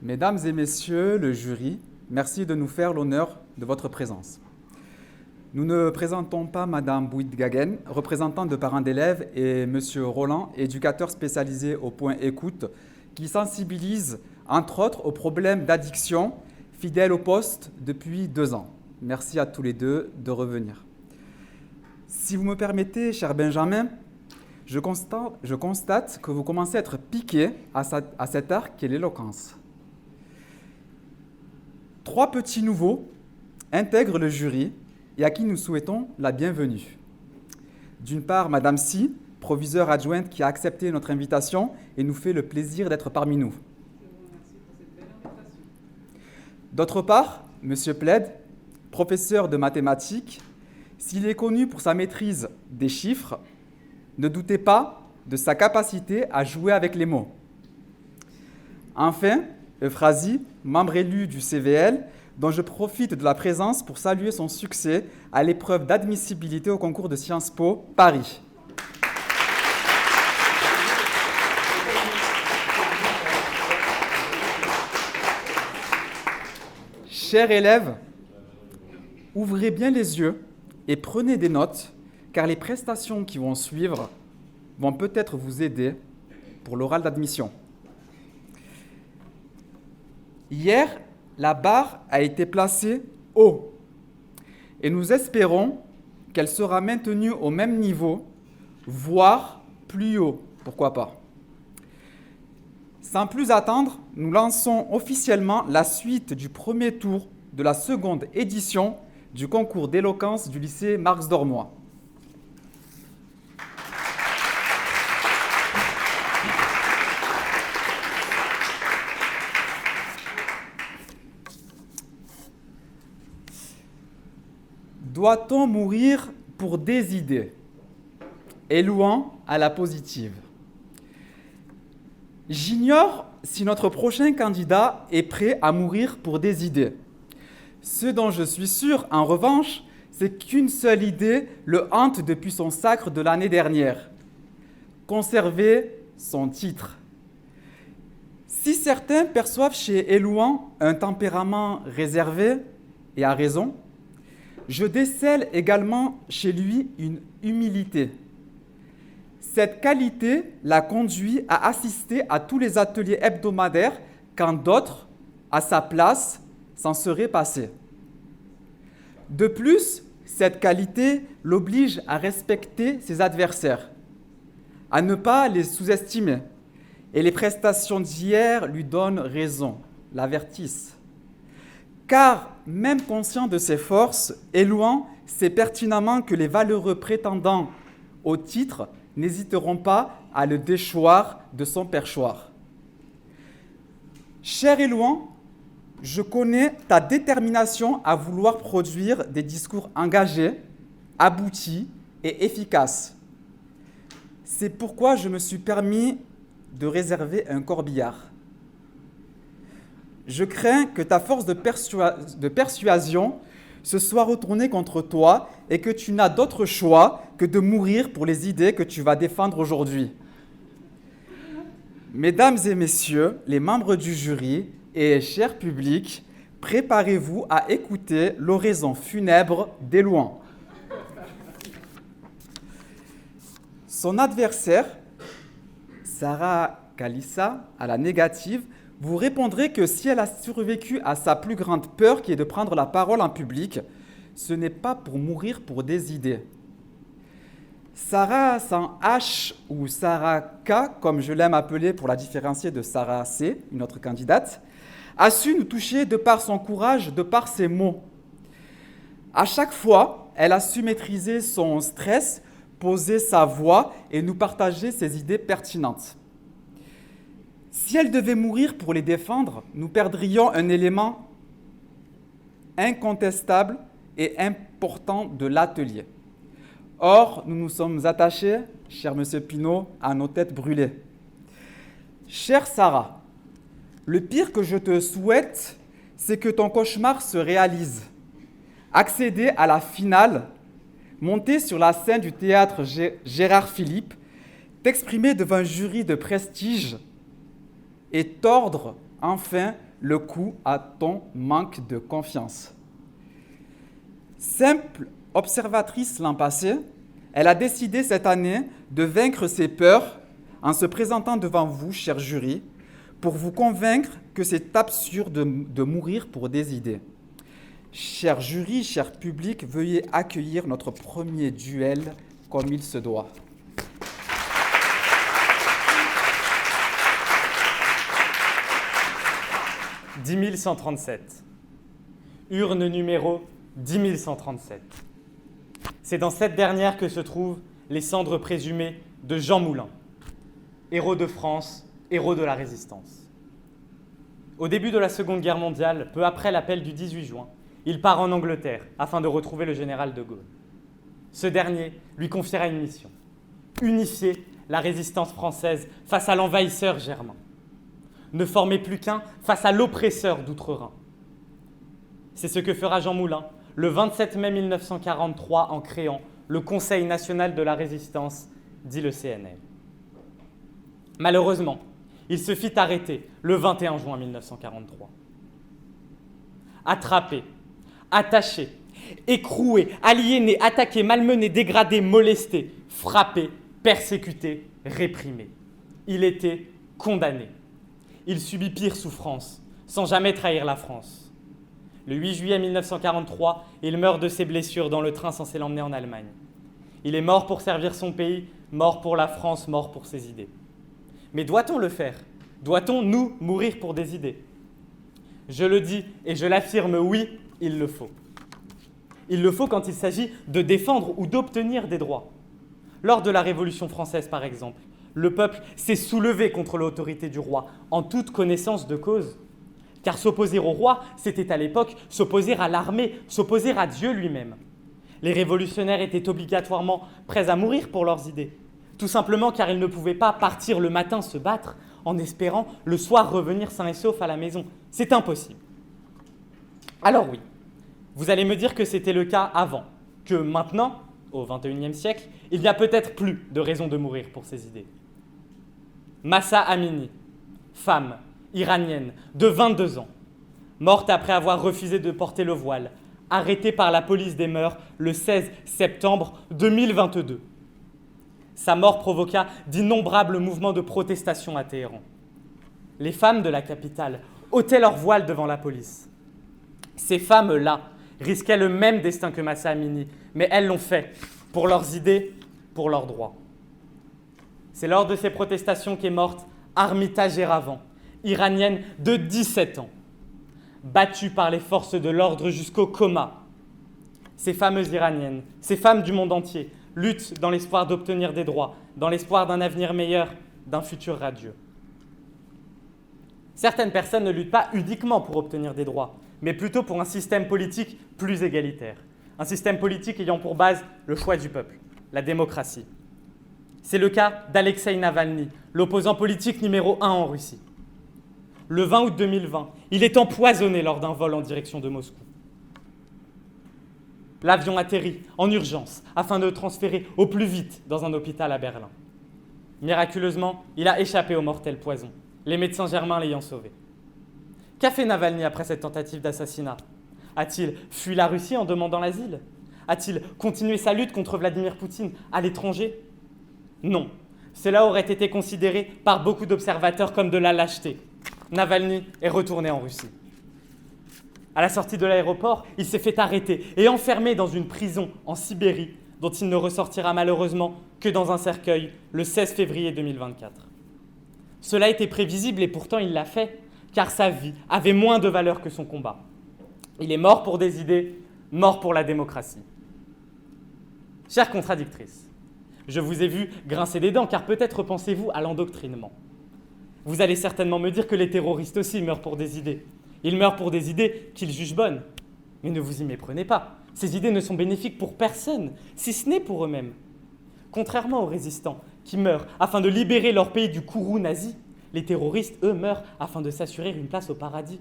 Mesdames et messieurs le jury, merci de nous faire l'honneur de votre présence. Nous ne présentons pas Madame Bouid-Gaguen, représentante de parents d'élèves, et Monsieur Roland, éducateur spécialisé au point écoute, qui sensibilise, entre autres, aux problèmes d'addiction, fidèle au poste depuis 2 ans. Merci à tous les deux de revenir. Si vous me permettez, cher Benjamin, je constate que vous commencez à être piqué à cet art qu'est l'éloquence. 3 petits nouveaux intègrent le jury et à qui nous souhaitons la bienvenue. D'une part, Madame Si, proviseure adjointe qui a accepté notre invitation et nous fait le plaisir d'être parmi nous. D'autre part, Monsieur Pled, professeur de mathématiques, s'il est connu pour sa maîtrise des chiffres, ne doutez pas de sa capacité à jouer avec les mots. Enfin, Euphrasie, membre élu du CVL, dont je profite de la présence pour saluer son succès à l'épreuve d'admissibilité au concours de Sciences Po Paris. Chers élèves, ouvrez bien les yeux et prenez des notes, car les prestations qui vont suivre vont peut-être vous aider pour l'oral d'admission. Hier, la barre a été placée haut et nous espérons qu'elle sera maintenue au même niveau, voire plus haut, pourquoi pas. Sans plus attendre, nous lançons officiellement la suite du premier tour de la seconde édition du concours d'éloquence du lycée Marx d'Ormois. Doit-on mourir pour des idées? Élouant à la positive. J'ignore si notre prochain candidat est prêt à mourir pour des idées. Ce dont je suis sûr, en revanche, c'est qu'une seule idée le hante depuis son sacre de l'année dernière. Conserver son titre. Si certains perçoivent chez Élouan un tempérament réservé, et à raison, je décèle également chez lui une humilité. Cette qualité l'a conduit à assister à tous les ateliers hebdomadaires quand d'autres, à sa place, s'en seraient passés. De plus, cette qualité l'oblige à respecter ses adversaires, à ne pas les sous-estimer, et les prestations d'hier lui donnent raison, l'avertissent. Car, même conscient de ses forces, Élouan sait pertinemment que les valeureux prétendants au titre n'hésiteront pas à le déchoir de son perchoir. Cher Élouan, je connais ta détermination à vouloir produire des discours engagés, aboutis et efficaces. C'est pourquoi je me suis permis de réserver un corbillard. Je crains que ta force de persuasion se soit retournée contre toi et que tu n'as d'autre choix que de mourir pour les idées que tu vas défendre aujourd'hui. Mesdames et messieurs, les membres du jury et cher public, préparez-vous à écouter l'oraison funèbre d'Élouan. Son adversaire, Sarah Kalissa, à la négative, vous répondrez que si elle a survécu à sa plus grande peur, qui est de prendre la parole en public, ce n'est pas pour mourir pour des idées. Sarah sans H ou Sarah K, comme je l'aime appeler pour la différencier de Sarah C, une autre candidate, a su nous toucher de par son courage, de par ses mots. À chaque fois, elle a su maîtriser son stress, poser sa voix et nous partager ses idées pertinentes. Si elle devait mourir pour les défendre, nous perdrions un élément incontestable et important de l'atelier. Or, nous nous sommes attachés, cher Monsieur Pinault, à nos têtes brûlées. Chère Sarah, le pire que je te souhaite, c'est que ton cauchemar se réalise. Accéder à la finale, monter sur la scène du théâtre Gérard Philippe, t'exprimer devant un jury de prestige et tordre enfin le coup à ton manque de confiance. Simple observatrice l'an passé, elle a décidé cette année de vaincre ses peurs en se présentant devant vous, cher jury, pour vous convaincre que c'est absurde de mourir pour des idées. Cher jury, cher public, veuillez accueillir notre premier duel comme il se doit. « 10 137. Urne numéro 10 137. C'est dans cette dernière que se trouvent les cendres présumées de Jean Moulin, héros de France, héros de la Résistance. Au début de la Seconde Guerre mondiale, peu après l'appel du 18 juin, il part en Angleterre afin de retrouver le général de Gaulle. Ce dernier lui confiera une mission, unifier la résistance française face à l'envahisseur germain. Ne former plus qu'un face à l'oppresseur d'outre-Rhin. C'est ce que fera Jean Moulin le 27 mai 1943 en créant le Conseil national de la résistance, dit le CNR. Malheureusement, il se fit arrêter le 21 juin 1943. Attrapé, attaché, écroué, aliéné, attaqué, malmené, dégradé, molesté, frappé, persécuté, réprimé. Il était condamné. Il subit pire souffrance, sans jamais trahir la France. Le 8 juillet 1943, il meurt de ses blessures dans le train censé l'emmener en Allemagne. Il est mort pour servir son pays, mort pour la France, mort pour ses idées. Mais doit-on le faire ? Doit-on, nous, mourir pour des idées ? Je le dis et je l'affirme, oui, il le faut. Il le faut quand il s'agit de défendre ou d'obtenir des droits. Lors de la Révolution française, par exemple, le peuple s'est soulevé contre l'autorité du roi, en toute connaissance de cause. Car s'opposer au roi, c'était à l'époque s'opposer à l'armée, s'opposer à Dieu lui-même. Les révolutionnaires étaient obligatoirement prêts à mourir pour leurs idées, tout simplement car ils ne pouvaient pas partir le matin se battre en espérant le soir revenir sain et sauf à la maison. C'est impossible. Alors oui, vous allez me dire que c'était le cas avant, que maintenant, au XXIe siècle, il n'y a peut-être plus de raison de mourir pour ces idées. Mahsa Amini, femme, iranienne, de 22 ans, morte après avoir refusé de porter le voile, arrêtée par la police des mœurs le 16 septembre 2022. Sa mort provoqua d'innombrables mouvements de protestation à Téhéran. Les femmes de la capitale ôtaient leur voile devant la police. Ces femmes-là risquaient le même destin que Mahsa Amini, mais elles l'ont fait pour leurs idées, pour leurs droits. C'est lors de ces protestations qu'est morte Armita Jeravan, iranienne de 17 ans, battue par les forces de l'ordre jusqu'au coma. Ces femmes iraniennes, ces femmes du monde entier, luttent dans l'espoir d'obtenir des droits, dans l'espoir d'un avenir meilleur, d'un futur radieux. Certaines personnes ne luttent pas uniquement pour obtenir des droits, mais plutôt pour un système politique plus égalitaire. Un système politique ayant pour base le choix du peuple, la démocratie. C'est le cas d'Alexeï Navalny, l'opposant politique numéro 1 en Russie. Le 20 août 2020, il est empoisonné lors d'un vol en direction de Moscou. L'avion atterrit en urgence afin de le transférer au plus vite dans un hôpital à Berlin. Miraculeusement, il a échappé au mortel poison, les médecins germains l'ayant sauvé. Qu'a fait Navalny après cette tentative d'assassinat ? A-t-il fui la Russie en demandant l'asile ? A-t-il continué sa lutte contre Vladimir Poutine à l'étranger ? Non, cela aurait été considéré par beaucoup d'observateurs comme de la lâcheté. Navalny est retourné en Russie. À la sortie de l'aéroport, il s'est fait arrêter et enfermer dans une prison en Sibérie, dont il ne ressortira malheureusement que dans un cercueil le 16 février 2024. Cela était prévisible et pourtant il l'a fait, car sa vie avait moins de valeur que son combat. Il est mort pour des idées, mort pour la démocratie. Chère contradictrice, je vous ai vu grincer des dents, car peut-être pensez-vous à l'endoctrinement. Vous allez certainement me dire que les terroristes aussi meurent pour des idées. Ils meurent pour des idées qu'ils jugent bonnes. Mais ne vous y méprenez pas. Ces idées ne sont bénéfiques pour personne, si ce n'est pour eux-mêmes. Contrairement aux résistants qui meurent afin de libérer leur pays du courroux nazi, les terroristes, eux, meurent afin de s'assurer une place au paradis.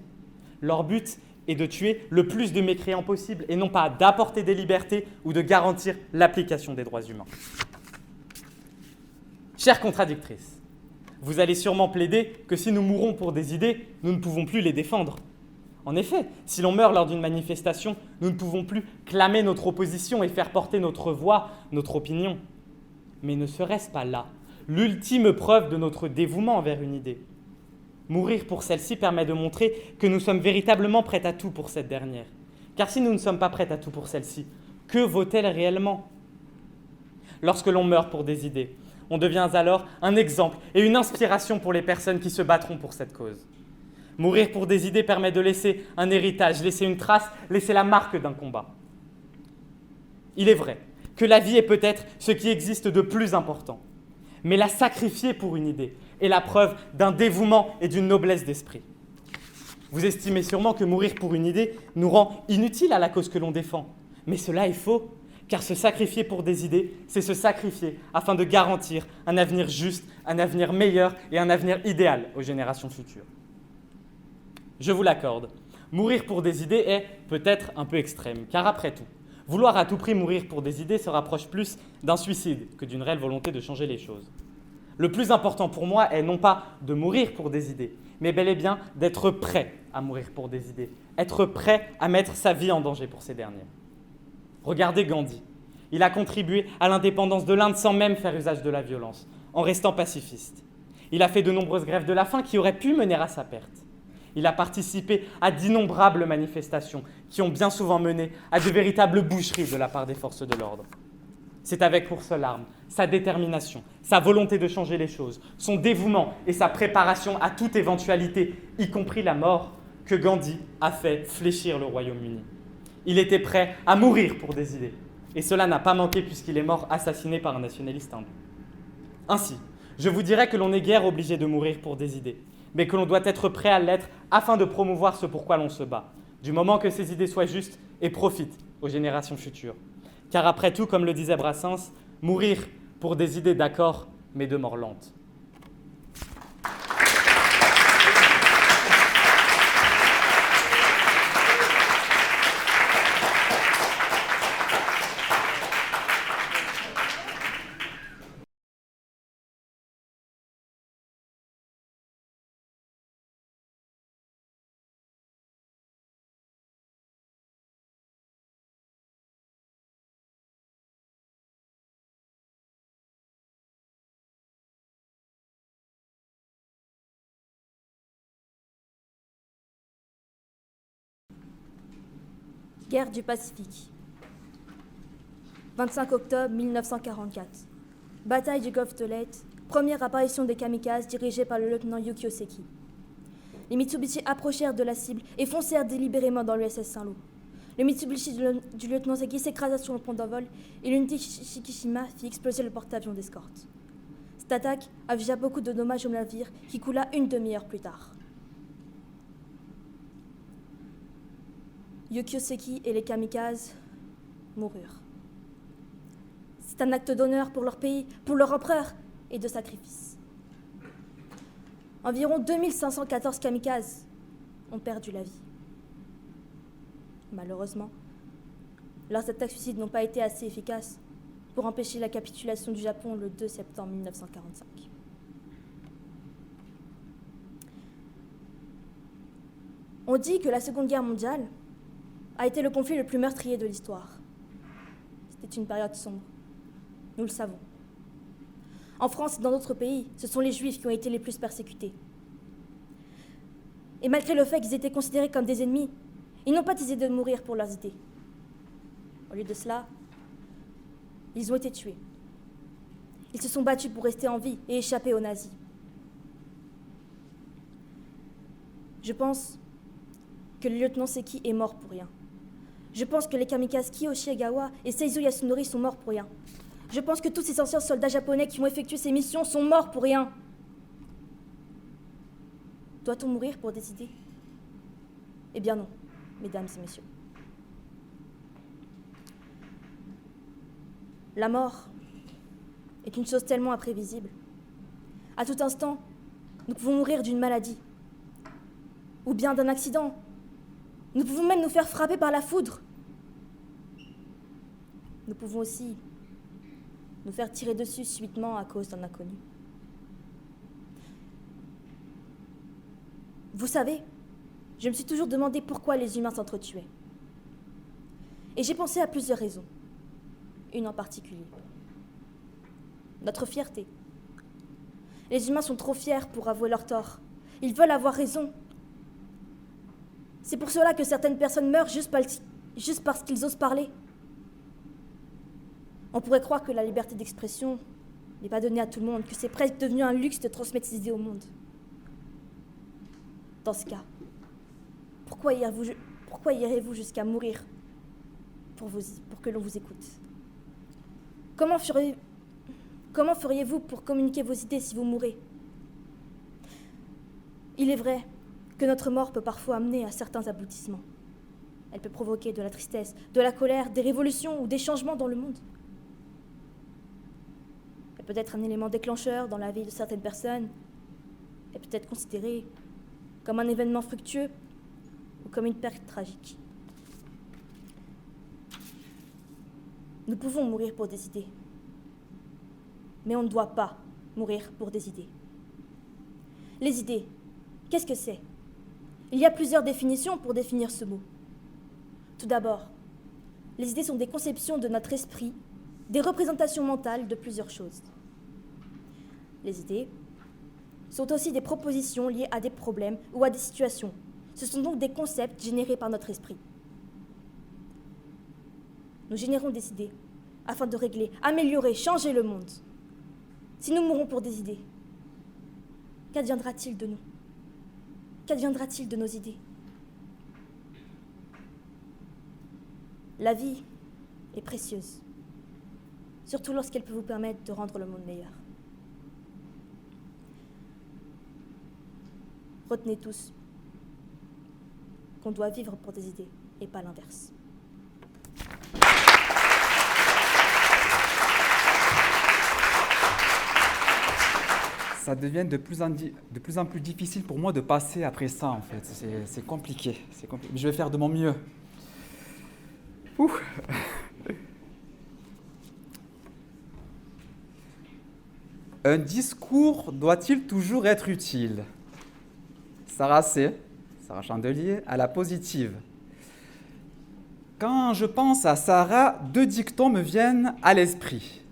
Leur but est de tuer le plus de mécréants possible et non pas d'apporter des libertés ou de garantir l'application des droits humains. Chère contradictrice, Vous allez sûrement plaider que si nous mourons pour des idées, nous ne pouvons plus les défendre. En effet, si l'on meurt lors d'une manifestation, nous ne pouvons plus clamer notre opposition et faire porter notre voix, notre opinion. Mais ne serait-ce pas là l'ultime preuve de notre dévouement envers une idée? Mourir pour celle-ci permet de montrer que nous sommes véritablement prêts à tout pour cette dernière. Car si nous ne sommes pas prêts à tout pour celle-ci, que vaut-elle réellement? Lorsque l'on meurt pour des idées, on devient alors un exemple et une inspiration pour les personnes qui se battront pour cette cause. Mourir pour des idées permet de laisser un héritage, laisser une trace, laisser la marque d'un combat. Il est vrai que la vie est peut-être ce qui existe de plus important, mais la sacrifier pour une idée est la preuve d'un dévouement et d'une noblesse d'esprit. Vous estimez sûrement que mourir pour une idée nous rend inutiles à la cause que l'on défend, mais cela est faux. Car se sacrifier pour des idées, c'est se sacrifier afin de garantir un avenir juste, un avenir meilleur et un avenir idéal aux générations futures. Je vous l'accorde, mourir pour des idées est peut-être un peu extrême, car après tout, vouloir à tout prix mourir pour des idées se rapproche plus d'un suicide que d'une réelle volonté de changer les choses. Le plus important pour moi est non pas de mourir pour des idées, mais bel et bien d'être prêt à mourir pour des idées, être prêt à mettre sa vie en danger pour ces dernières. Regardez Gandhi. Il a contribué à l'indépendance de l'Inde sans même faire usage de la violence, en restant pacifiste. Il a fait de nombreuses grèves de la faim qui auraient pu mener à sa perte. Il a participé à d'innombrables manifestations qui ont bien souvent mené à de véritables boucheries de la part des forces de l'ordre. C'est avec pour seule arme sa détermination, sa volonté de changer les choses, son dévouement et sa préparation à toute éventualité, y compris la mort, que Gandhi a fait fléchir le Royaume-Uni. Il était prêt à mourir pour des idées. Et cela n'a pas manqué puisqu'il est mort assassiné par un nationaliste hindou. Ainsi, je vous dirais que l'on n'est guère obligé de mourir pour des idées, mais que l'on doit être prêt à l'être afin de promouvoir ce pourquoi l'on se bat, du moment que ces idées soient justes et profitent aux générations futures. Car après tout, comme le disait Brassens, mourir pour des idées d'accord, mais de mort lente. Guerre du Pacifique. 25 octobre 1944. Bataille du golfe de Leyte. Première apparition des kamikazes dirigés par le lieutenant Yukio Seki. Les Mitsubishi approchèrent de la cible et foncèrent délibérément dans l'USS Saint-Loup. Le Mitsubishi du lieutenant Seki s'écrasa sur le pont d'envol et l'unité Shikishima fit exploser le porte-avions d'escorte. Cette attaque avisa beaucoup de dommages au navire qui coula une demi-heure plus tard. Yukio Seki et les kamikazes moururent. C'est un acte d'honneur pour leur pays, pour leur empereur et de sacrifice. Environ 2514 kamikazes ont perdu la vie. Malheureusement, leurs attaques suicides n'ont pas été assez efficaces pour empêcher la capitulation du Japon le 2 septembre 1945. On dit que la Seconde Guerre mondiale a été le conflit le plus meurtrier de l'histoire. C'était une période sombre. Nous le savons. En France et dans d'autres pays, ce sont les Juifs qui ont été les plus persécutés. Et malgré le fait qu'ils étaient considérés comme des ennemis, ils n'ont pas décidé de mourir pour leurs idées. Au lieu de cela, ils ont été tués. Ils se sont battus pour rester en vie et échapper aux nazis. Je pense que le lieutenant Seki est mort pour rien. Je pense que les kamikazes Kiyoshi Egawa et Seizo Yasunori sont morts pour rien. Je pense que tous ces anciens soldats japonais qui ont effectué ces missions sont morts pour rien. Doit-on mourir pour des idées? Eh bien non, mesdames et messieurs. La mort est une chose tellement imprévisible. À tout instant, nous pouvons mourir d'une maladie ou bien d'un accident. Nous pouvons même nous faire frapper par la foudre. Nous pouvons aussi nous faire tirer dessus subitement à cause d'un inconnu. Vous savez, je me suis toujours demandé pourquoi les humains s'entretuaient. Et j'ai pensé à plusieurs raisons. Une en particulier. Notre fierté. Les humains sont trop fiers pour avouer leur tort. Ils veulent avoir raison. C'est pour cela que certaines personnes meurent juste parce qu'ils osent parler. On pourrait croire que la liberté d'expression n'est pas donnée à tout le monde, que c'est presque devenu un luxe de transmettre ses idées au monde. Dans ce cas, pourquoi irez-vous jusqu'à mourir pour que l'on vous écoute? Comment feriez-vous pour communiquer vos idées si vous mourrez? Il est vrai que notre mort peut parfois amener à certains aboutissements. Elle peut provoquer de la tristesse, de la colère, des révolutions ou des changements dans le monde. Elle peut être un élément déclencheur dans la vie de certaines personnes. Elle peut être considérée comme un événement fructueux ou comme une perte tragique. Nous pouvons mourir pour des idées, mais on ne doit pas mourir pour des idées. Les idées, qu'est-ce que c'est? Il y a plusieurs définitions pour définir ce mot. Tout d'abord, les idées sont des conceptions de notre esprit, des représentations mentales de plusieurs choses. Les idées sont aussi des propositions liées à des problèmes ou à des situations. Ce sont donc des concepts générés par notre esprit. Nous générons des idées afin de régler, améliorer, changer le monde. Si nous mourons pour des idées, qu'adviendra-t-il de nous? Qu'adviendra-t-il de nos idées? La vie est précieuse, surtout lorsqu'elle peut vous permettre de rendre le monde meilleur. Retenez tous qu'on doit vivre pour des idées et pas l'inverse. Ça devient de plus en plus difficile pour moi de passer après ça, en fait. C'est compliqué. Mais je vais faire de mon mieux. Ouh. Un discours doit-il toujours être utile? Sarah Chandelier, à la positive. Quand je pense à Sarah, deux dictons me viennent à l'esprit.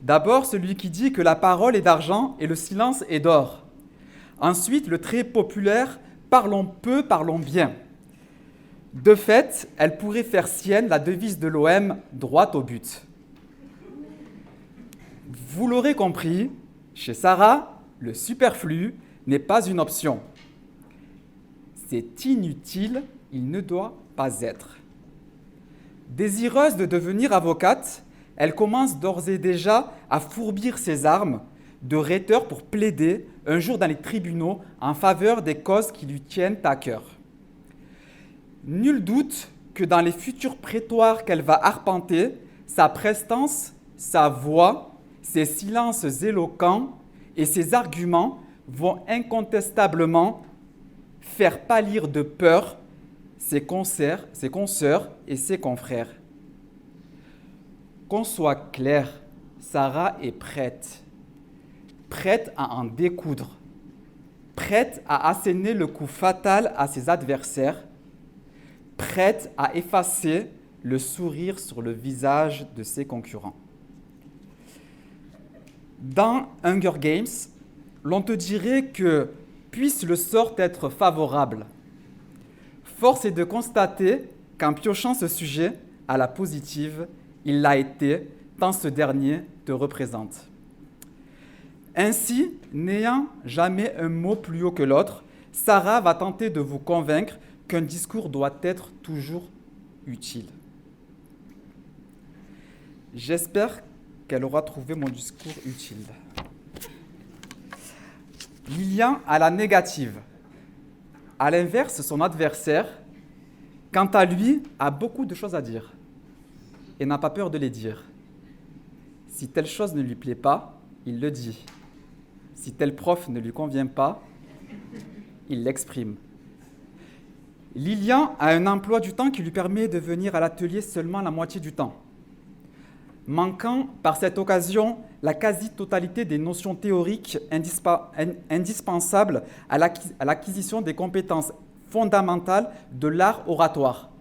D'abord, celui qui dit que la parole est d'argent et le silence est d'or. Ensuite, le très populaire « parlons peu, parlons bien ». De fait, elle pourrait faire sienne la devise de l'OM « droit au but ». Vous l'aurez compris, chez Sarah, le superflu n'est pas une option. C'est inutile, il ne doit pas être. Désireuse de devenir avocate, elle commence d'ores et déjà à fourbir ses armes de rhéteur pour plaider un jour dans les tribunaux en faveur des causes qui lui tiennent à cœur. Nul doute que dans les futurs prétoires qu'elle va arpenter, sa prestance, sa voix, ses silences éloquents et ses arguments vont incontestablement faire pâlir de peur ses consoeurs et ses confrères. Qu'on soit clair, Sarah est prête à en découdre, prête à asséner le coup fatal à ses adversaires, prête à effacer le sourire sur le visage de ses concurrents. Dans Hunger Games, l'on te dirait que, puisse le sort être favorable, force est de constater qu'en piochant ce sujet à la positive, il l'a été, tant ce dernier te représente. Ainsi, n'ayant jamais un mot plus haut que l'autre, Sarah va tenter de vous convaincre qu'un discours doit être toujours utile. J'espère qu'elle aura trouvé mon discours utile. Lilian à la négative. À l'inverse, son adversaire, quant à lui, a beaucoup de choses à dire et n'a pas peur de les dire. Si telle chose ne lui plaît pas, il le dit. Si tel prof ne lui convient pas, il l'exprime. Lilian a un emploi du temps qui lui permet de venir à l'atelier seulement la moitié du temps. manquant par cette occasion la quasi-totalité des notions théoriques indispensables à l'acquisition des compétences fondamentales de l'art oratoire.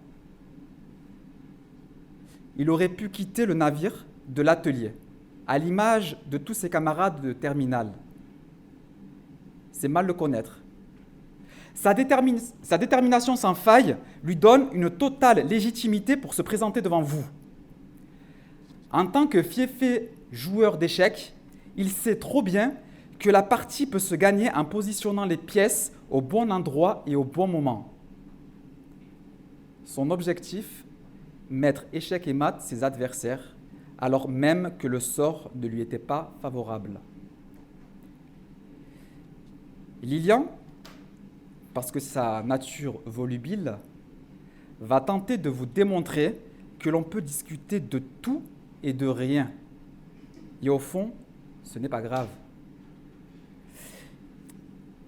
Il aurait pu quitter le navire de l'atelier, à l'image de tous ses camarades de terminale. C'est mal le connaître. Sa détermination sans faille lui donne une totale légitimité pour se présenter devant vous. En tant que fiefé joueur d'échecs, il sait trop bien que la partie peut se gagner en positionnant les pièces au bon endroit et au bon moment. Son objectif, mettre échec et mat ses adversaires, alors même que le sort ne lui était pas favorable. Lilian, parce que sa nature volubile, va tenter de vous démontrer que l'on peut discuter de tout et de rien. Et au fond, ce n'est pas grave.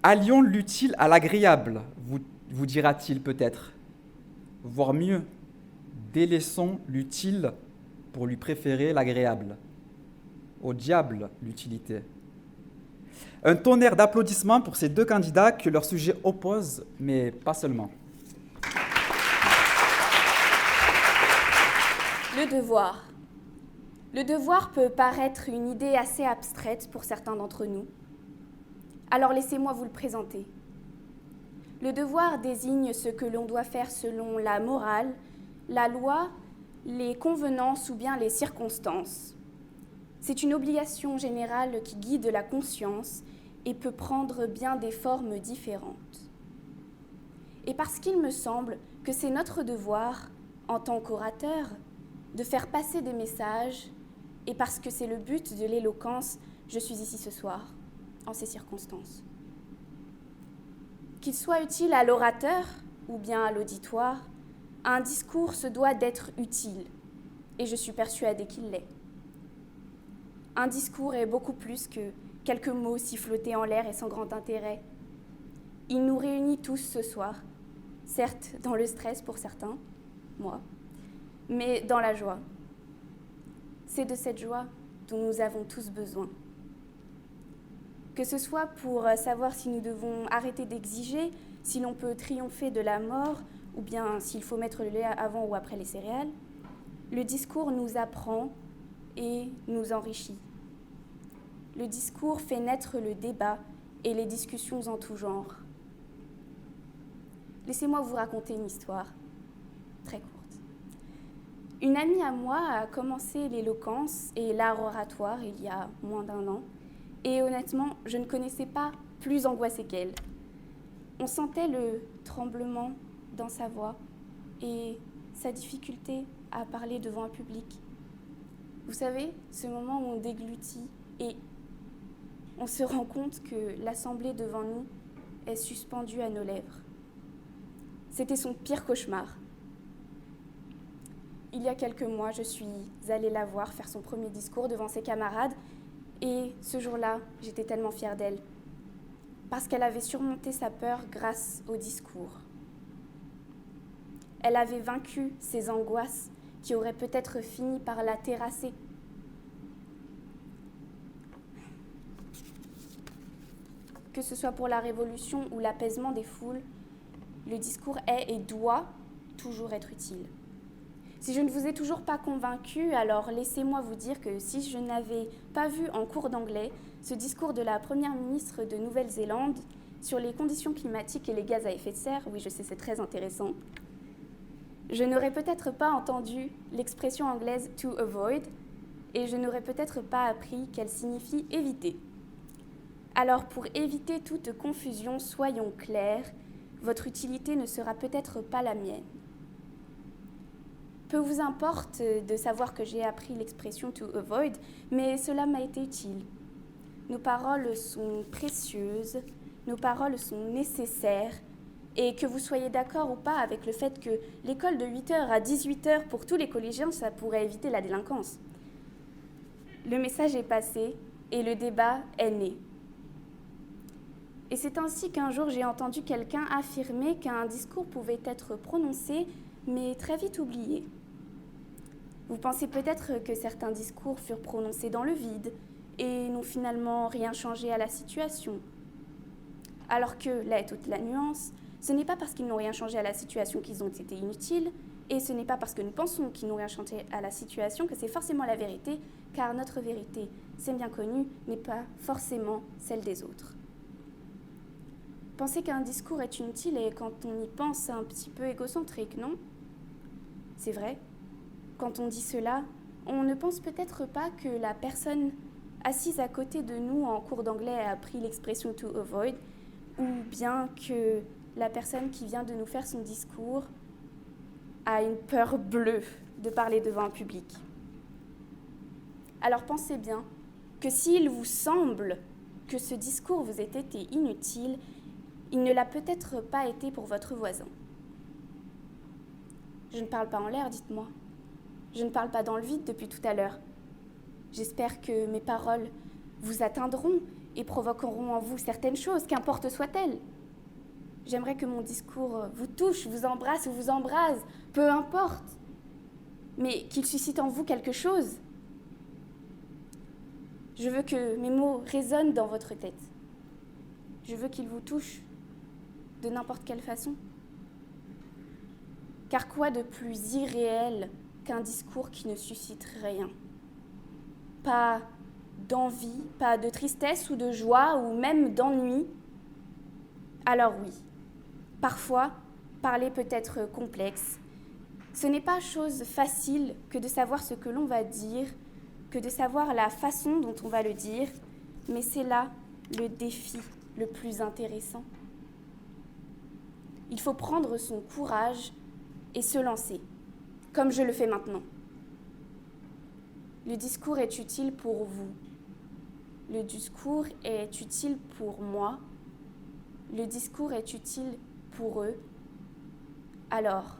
Allions l'utile à l'agréable, vous dira-t-il peut-être. Voire mieux, délaissons l'utile pour lui préférer l'agréable. Au diable l'utilité. Un tonnerre d'applaudissements pour ces deux candidats que leur sujet oppose, mais pas seulement. Le devoir. Le devoir peut paraître une idée assez abstraite pour certains d'entre nous. Alors laissez-moi vous le présenter. Le devoir désigne ce que l'on doit faire selon la morale, la loi, les convenances ou bien les circonstances. C'est une obligation générale qui guide la conscience et peut prendre bien des formes différentes. Et parce qu'il me semble que c'est notre devoir, en tant qu'orateur, de faire passer des messages, et parce que c'est le but de l'éloquence, je suis ici ce soir, en ces circonstances. Qu'il soit utile à l'orateur ou bien à l'auditoire, un discours se doit d'être utile, et je suis persuadée qu'il l'est. Un discours est beaucoup plus que quelques mots sifflotés en l'air et sans grand intérêt. Il nous réunit tous ce soir, certes dans le stress pour certains, moi, mais dans la joie. C'est de cette joie dont nous avons tous besoin. Que ce soit pour savoir si nous devons arrêter d'exiger, si l'on peut triompher de la mort, ou bien s'il faut mettre le lait avant ou après les céréales, le discours nous apprend et nous enrichit. Le discours fait naître le débat et les discussions en tout genre. Laissez-moi vous raconter une histoire très courte. Une amie à moi a commencé l'éloquence et l'art oratoire il y a moins d'1 an, et honnêtement, je ne connaissais pas plus angoissée qu'elle. On sentait le tremblement dans sa voix et sa difficulté à parler devant un public. Vous savez, ce moment où on déglutit et on se rend compte que l'assemblée devant nous est suspendue à nos lèvres. C'était son pire cauchemar. Il y a quelques mois, je suis allée la voir faire son premier discours devant ses camarades, et ce jour-là, j'étais tellement fière d'elle, parce qu'elle avait surmonté sa peur grâce au discours. Elle avait vaincu ses angoisses qui auraient peut-être fini par la terrasser. Que ce soit pour la révolution ou l'apaisement des foules, le discours est et doit toujours être utile. Si je ne vous ai toujours pas convaincu, alors laissez-moi vous dire que si je n'avais pas vu en cours d'anglais ce discours de la première ministre de Nouvelle-Zélande sur les conditions climatiques et les gaz à effet de serre, oui je sais c'est très intéressant, je n'aurais peut-être pas entendu l'expression anglaise « to avoid » et je n'aurais peut-être pas appris qu'elle signifie « éviter ». Alors pour éviter toute confusion, soyons clairs, votre utilité ne sera peut-être pas la mienne. Peu vous importe de savoir que j'ai appris l'expression « to avoid », mais cela m'a été utile. Nos paroles sont précieuses, nos paroles sont nécessaires, et que vous soyez d'accord ou pas avec le fait que l'école de 8h à 18h pour tous les collégiens, ça pourrait éviter la délinquance. Le message est passé et le débat est né. Et c'est ainsi qu'un jour j'ai entendu quelqu'un affirmer qu'un discours pouvait être prononcé, mais très vite oublié. Vous pensez peut-être que certains discours furent prononcés dans le vide et n'ont finalement rien changé à la situation. Alors que, là est toute la nuance, ce n'est pas parce qu'ils n'ont rien changé à la situation qu'ils ont été inutiles, et ce n'est pas parce que nous pensons qu'ils n'ont rien changé à la situation que c'est forcément la vérité, car notre vérité, c'est bien connu, n'est pas forcément celle des autres. Penser qu'un discours est inutile est, quand on y pense, un petit peu égocentrique, non ? C'est vrai. Quand on dit cela, on ne pense peut-être pas que la personne assise à côté de nous en cours d'anglais a appris l'expression to avoid, ou bien que la personne qui vient de nous faire son discours a une peur bleue de parler devant un public. Alors pensez bien que s'il vous semble que ce discours vous ait été inutile, il ne l'a peut-être pas été pour votre voisin. Je ne parle pas en l'air, dites-moi. Je ne parle pas dans le vide depuis tout à l'heure. J'espère que mes paroles vous atteindront et provoqueront en vous certaines choses, qu'importe soient-elles. J'aimerais que mon discours vous touche, vous embrasse ou vous embrase, peu importe, mais qu'il suscite en vous quelque chose. Je veux que mes mots résonnent dans votre tête. Je veux qu'ils vous touchent de n'importe quelle façon. Car quoi de plus irréel qu'un discours qui ne suscite rien ? Pas d'envie, pas de tristesse ou de joie ou même d'ennui. Alors oui, parfois, parler peut être complexe. Ce n'est pas chose facile que de savoir ce que l'on va dire, que de savoir la façon dont on va le dire, mais c'est là le défi le plus intéressant. Il faut prendre son courage et se lancer, comme je le fais maintenant. Le discours est utile pour vous. Le discours est utile pour moi. Le discours est utile pour eux. Alors,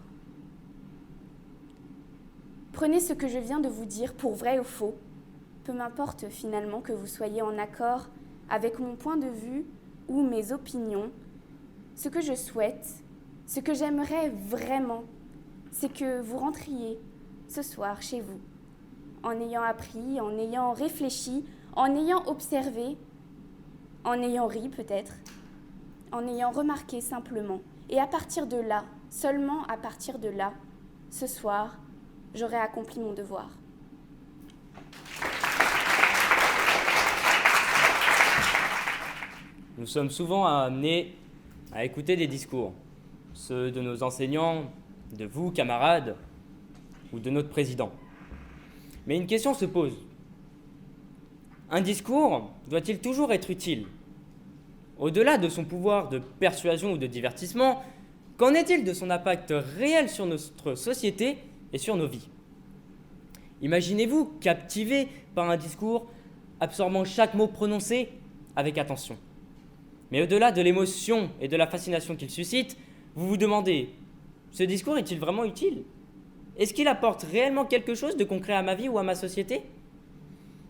prenez ce que je viens de vous dire pour vrai ou faux. Peu m'importe finalement que vous soyez en accord avec mon point de vue ou mes opinions. Ce que je souhaite, ce que j'aimerais vraiment, c'est que vous rentriez ce soir chez vous, en ayant appris, en ayant réfléchi, en ayant observé, en ayant ri peut-être, en ayant remarqué simplement. Et à partir de là, seulement à partir de là, ce soir, j'aurai accompli mon devoir. Nous sommes souvent amenés à écouter des discours, ceux de nos enseignants, de vous, camarades, ou de notre président. Mais une question se pose. Un discours doit-il toujours être utile ? Au-delà de son pouvoir de persuasion ou de divertissement, qu'en est-il de son impact réel sur notre société et sur nos vies ? Imaginez-vous captivé par un discours, absorbant chaque mot prononcé avec attention. Mais au-delà de l'émotion et de la fascination qu'il suscite, vous vous demandez, ce discours est-il vraiment utile ? Est-ce qu'il apporte réellement quelque chose de concret à ma vie ou à ma société ?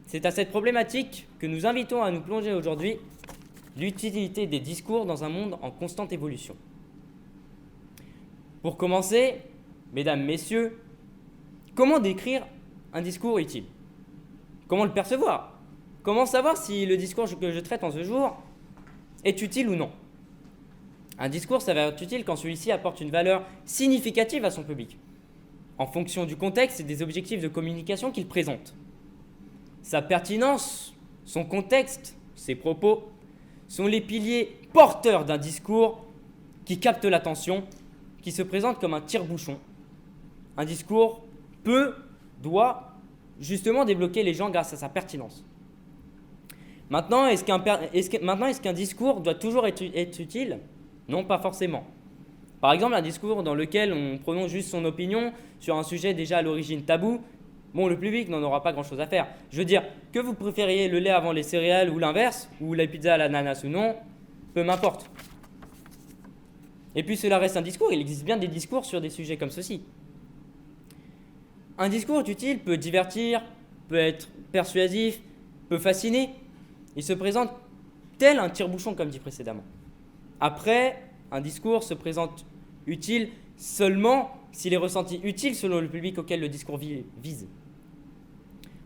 C'est à cette problématique que nous invitons à nous plonger aujourd'hui, l'utilité des discours dans un monde en constante évolution. Pour commencer, mesdames, messieurs, comment décrire un discours utile ? Comment le percevoir ? Comment savoir si le discours que je traite en ce jour est utile ou non ? Un discours s'avère utile quand celui-ci apporte une valeur significative à son public, en fonction du contexte et des objectifs de communication qu'il présente. Sa pertinence, son contexte, ses propos sont les piliers porteurs d'un discours qui capte l'attention, qui se présente comme un tire-bouchon. Un discours doit justement débloquer les gens grâce à sa pertinence. Maintenant, est-ce qu'un discours doit toujours être utile ? Non, pas forcément. Par exemple, un discours dans lequel on prononce juste son opinion sur un sujet déjà à l'origine tabou, le public n'en aura pas grand-chose à faire. Je veux dire, que vous préfériez le lait avant les céréales ou l'inverse, ou la pizza à l'ananas ou non, peu m'importe. Et puis cela reste un discours, il existe bien des discours sur des sujets comme ceci. Un discours utile peut divertir, peut être persuasif, peut fasciner. Il se présente tel un tire-bouchon comme dit précédemment. Après, un discours se présente utile seulement s'il est ressenti utile selon le public auquel le discours vise.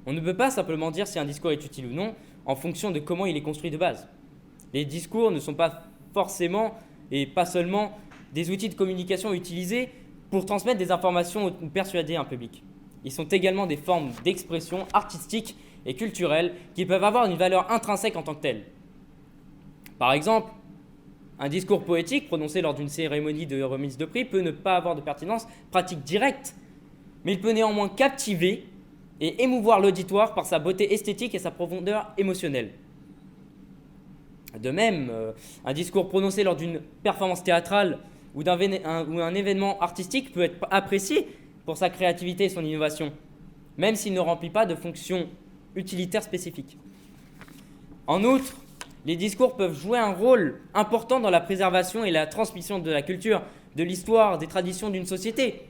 On ne peut pas simplement dire si un discours est utile ou non en fonction de comment il est construit de base. Les discours ne sont pas forcément et pas seulement des outils de communication utilisés pour transmettre des informations ou persuader un public. Ils sont également des formes d'expression artistique et culturelle qui peuvent avoir une valeur intrinsèque en tant que telle. Par exemple, un discours poétique prononcé lors d'une cérémonie de remise de prix peut ne pas avoir de pertinence pratique directe, mais il peut néanmoins captiver et émouvoir l'auditoire par sa beauté esthétique et sa profondeur émotionnelle. De même, un discours prononcé lors d'une performance théâtrale ou un événement artistique peut être apprécié pour sa créativité et son innovation, même s'il ne remplit pas de fonctions utilitaires spécifiques. En outre, les discours peuvent jouer un rôle important dans la préservation et la transmission de la culture, de l'histoire, des traditions d'une société.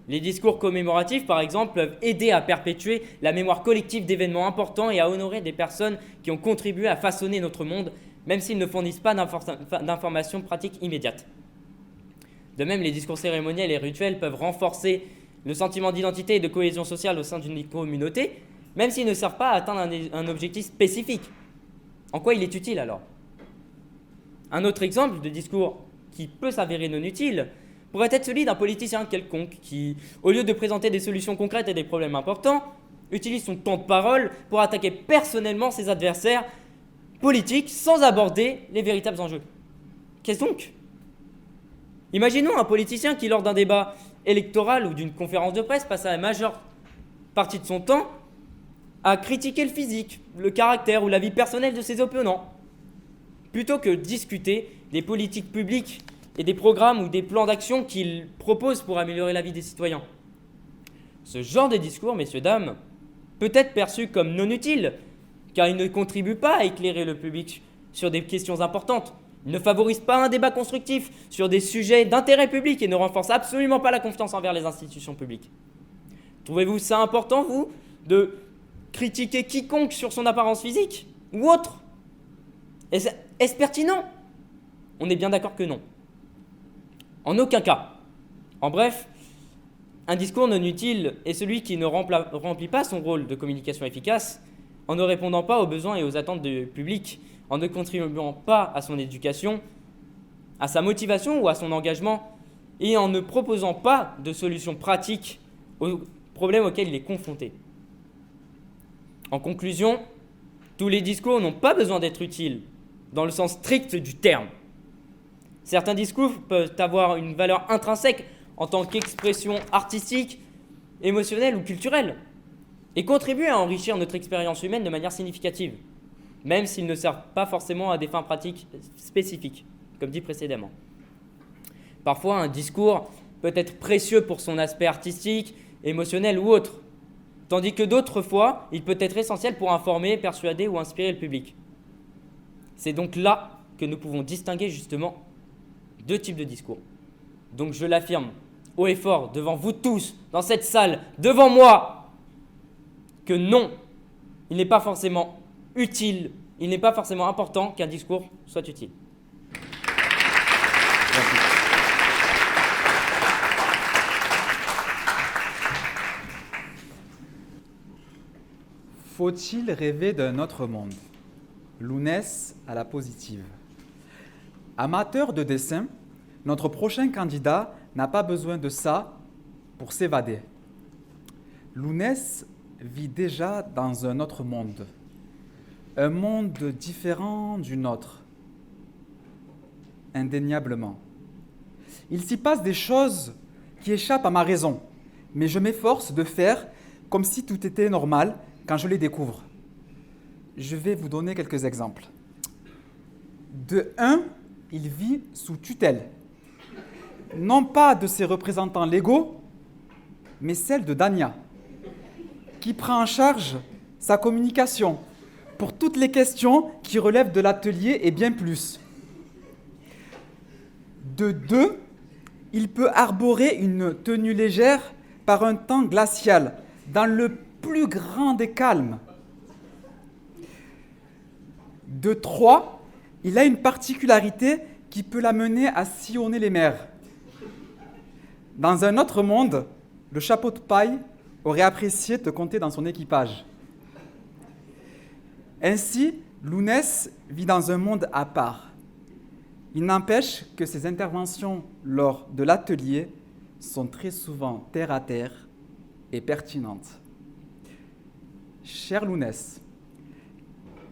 Les discours commémoratifs, par exemple, peuvent aider à perpétuer la mémoire collective d'événements importants et à honorer des personnes qui ont contribué à façonner notre monde, même s'ils ne fournissent pas d'informations pratiques immédiates. De même, les discours cérémoniels et rituels peuvent renforcer le sentiment d'identité et de cohésion sociale au sein d'une communauté, même s'ils ne servent pas à atteindre un objectif spécifique. En quoi il est utile alors ? Un autre exemple de discours qui peut s'avérer non utile pourrait être celui d'un politicien quelconque qui, au lieu de présenter des solutions concrètes et des problèmes importants, utilise son temps de parole pour attaquer personnellement ses adversaires politiques sans aborder les véritables enjeux. Qu'est-ce donc ? Imaginons un politicien qui, lors d'un débat électoral ou d'une conférence de presse, passe la majeure partie de son temps à critiquer le physique, le caractère ou la vie personnelle de ses opposants, plutôt que discuter des politiques publiques et des programmes ou des plans d'action qu'il propose pour améliorer la vie des citoyens. Ce genre de discours, messieurs, dames, peut être perçu comme non utile, car il ne contribue pas à éclairer le public sur des questions importantes. Il ne favorise pas un débat constructif sur des sujets d'intérêt public et ne renforce absolument pas la confiance envers les institutions publiques. Trouvez-vous ça important, vous, de critiquer quiconque sur son apparence physique ou autre ? Est-ce pertinent ? On est bien d'accord que non. En aucun cas. En bref, un discours non utile est celui qui ne remplit pas son rôle de communication efficace en ne répondant pas aux besoins et aux attentes du public, en ne contribuant pas à son éducation, à sa motivation ou à son engagement, et en ne proposant pas de solutions pratiques aux problèmes auxquels il est confronté. En conclusion, tous les discours n'ont pas besoin d'être utiles, dans le sens strict du terme. Certains discours peuvent avoir une valeur intrinsèque en tant qu'expression artistique, émotionnelle ou culturelle, et contribuer à enrichir notre expérience humaine de manière significative, même s'ils ne servent pas forcément à des fins pratiques spécifiques, comme dit précédemment. Parfois, un discours peut être précieux pour son aspect artistique, émotionnel ou autre, tandis que d'autres fois, il peut être essentiel pour informer, persuader ou inspirer le public. C'est donc là que nous pouvons distinguer justement deux types de discours. Donc je l'affirme haut et fort devant vous tous, dans cette salle, devant moi, que non, il n'est pas forcément utile, il n'est pas forcément important qu'un discours soit utile. Merci. Faut-il rêver d'un autre monde ? Lounès à la positive. Amateur de dessin, notre prochain candidat n'a pas besoin de ça pour s'évader. Lounès vit déjà dans un autre monde, un monde différent du nôtre, indéniablement. Il s'y passe des choses qui échappent à ma raison, mais je m'efforce de faire comme si tout était normal quand je les découvre. Je vais vous donner quelques exemples. De 1, il vit sous tutelle, non pas de ses représentants légaux, mais celle de Dania, qui prend en charge sa communication pour toutes les questions qui relèvent de l'atelier et bien plus. De 2, il peut arborer une tenue légère par un temps glacial, dans le plus grand des calmes. De 3, il a une particularité qui peut l'amener à sillonner les mers. Dans un autre monde, le chapeau de paille aurait apprécié te compter dans son équipage. Ainsi, Lounès vit dans un monde à part. Il n'empêche que ses interventions lors de l'atelier sont très souvent terre à terre et pertinentes. Cher Lounès,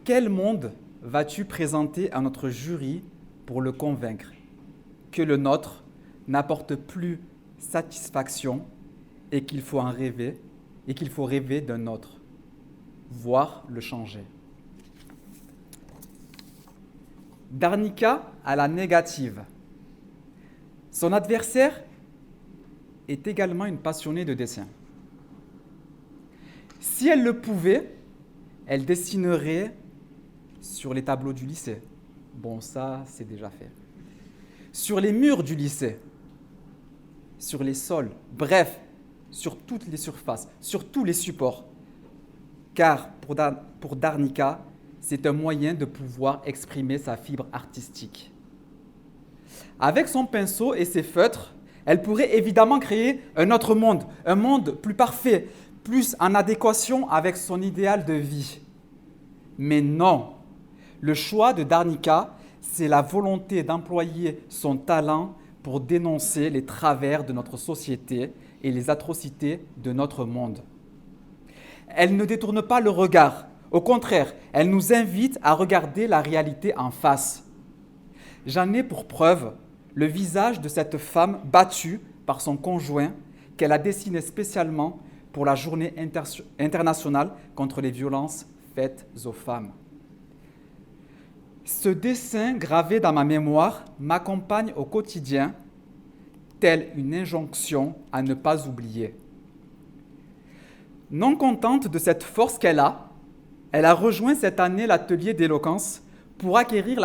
quel monde vas-tu présenter à notre jury pour le convaincre que le nôtre n'apporte plus satisfaction et qu'il faut en rêver, et qu'il faut rêver d'un autre, voire le changer. Darnika a la négative. Son adversaire est également une passionnée de dessin. Si elle le pouvait, elle dessinerait sur les tableaux du lycée. Bon, ça, c'est déjà fait. Sur les murs du lycée, sur les sols, bref, sur toutes les surfaces, sur tous les supports. Car pour Darnika, c'est un moyen de pouvoir exprimer sa fibre artistique. Avec son pinceau et ses feutres, elle pourrait évidemment créer un autre monde, un monde plus parfait, plus en adéquation avec son idéal de vie. Mais non, le choix de Darnika, c'est la volonté d'employer son talent pour dénoncer les travers de notre société et les atrocités de notre monde. Elle ne détourne pas le regard. Au contraire, elle nous invite à regarder la réalité en face. J'en ai pour preuve le visage de cette femme battue par son conjoint qu'elle a dessiné spécialement pour la journée internationale contre les violences faites aux femmes. Ce dessin gravé dans ma mémoire m'accompagne au quotidien, telle une injonction à ne pas oublier. Non contente de cette force qu'elle a rejoint cette année l'atelier d'éloquence pour acquérir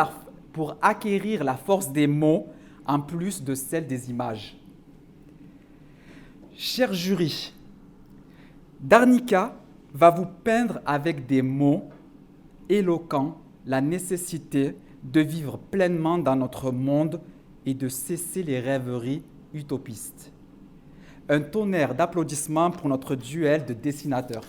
la force des mots en plus de celle des images. Cher jury, Darnika va vous peindre avec des mots éloquents la nécessité de vivre pleinement dans notre monde et de cesser les rêveries utopistes. Un tonnerre d'applaudissements pour notre duel de dessinateurs.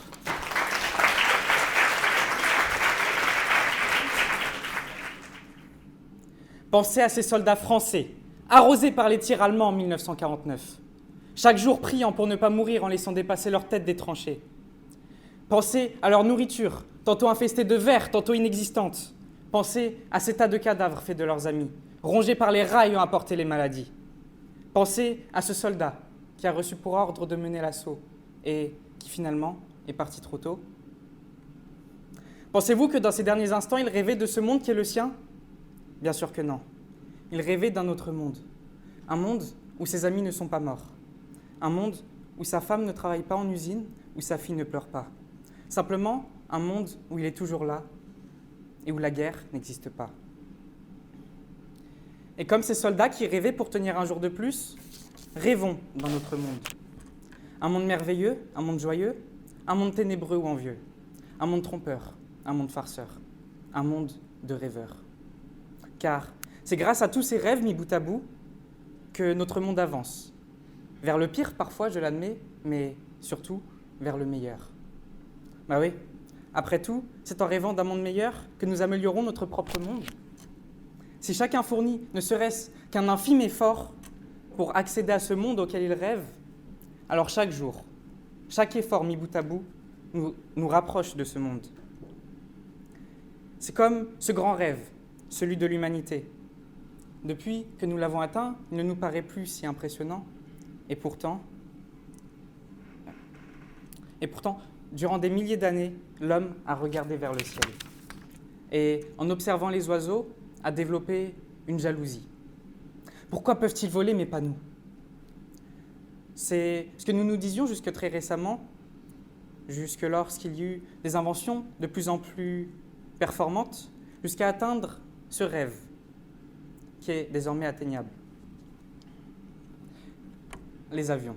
Pensez à ces soldats français, arrosés par les tirs allemands en 1949, chaque jour priant pour ne pas mourir en laissant dépasser leur tête des tranchées. Pensez à leur nourriture, tantôt infestée de vers, tantôt inexistante. Pensez à ces tas de cadavres faits de leurs amis, rongés par les rats ayant apporté les maladies. Pensez à ce soldat qui a reçu pour ordre de mener l'assaut et qui finalement est parti trop tôt. Pensez-vous que dans ces derniers instants, il rêvait de ce monde qui est le sien ? Bien sûr que non. Il rêvait d'un autre monde. Un monde où ses amis ne sont pas morts. Un monde où sa femme ne travaille pas en usine, où sa fille ne pleure pas. Simplement, un monde où il est toujours là et où la guerre n'existe pas. Et comme ces soldats qui rêvaient pour tenir un jour de plus, rêvons dans notre monde. Un monde merveilleux, un monde joyeux, un monde ténébreux ou envieux, un monde trompeur, un monde farceur, un monde de rêveurs. Car c'est grâce à tous ces rêves mis bout à bout que notre monde avance. Vers le pire parfois, je l'admets, mais surtout vers le meilleur. Bah oui, après tout, c'est en rêvant d'un monde meilleur que nous améliorons notre propre monde. Si chacun fournit ne serait-ce qu'un infime effort pour accéder à ce monde auquel il rêve, alors chaque jour, chaque effort mis bout à bout nous rapproche de ce monde. C'est comme ce grand rêve, celui de l'humanité. Depuis que nous l'avons atteint, il ne nous paraît plus si impressionnant. Et pourtant, durant des milliers d'années, l'homme a regardé vers le ciel. Et en observant les oiseaux, a développé une jalousie. Pourquoi peuvent-ils voler mais pas nous ? C'est ce que nous nous disions jusque très récemment, jusque lorsqu'il y eut des inventions de plus en plus performantes, jusqu'à atteindre ce rêve qui est désormais atteignable. Les avions.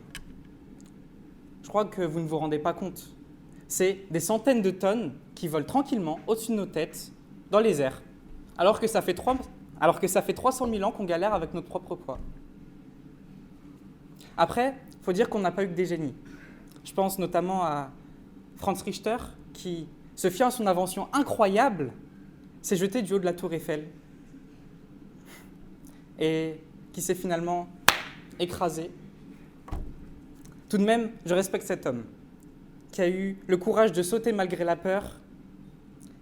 Je crois que vous ne vous rendez pas compte. C'est des centaines de tonnes qui volent tranquillement au-dessus de nos têtes, dans les airs, alors que ça fait 300 000 ans qu'on galère avec notre propre poids. Après, il faut dire qu'on n'a pas eu que des génies. Je pense notamment à Franz Richter, qui, se fiant à son invention incroyable, s'est jeté du haut de la tour Eiffel et qui s'est finalement écrasé. Tout de même, je respecte cet homme, qui a eu le courage de sauter malgré la peur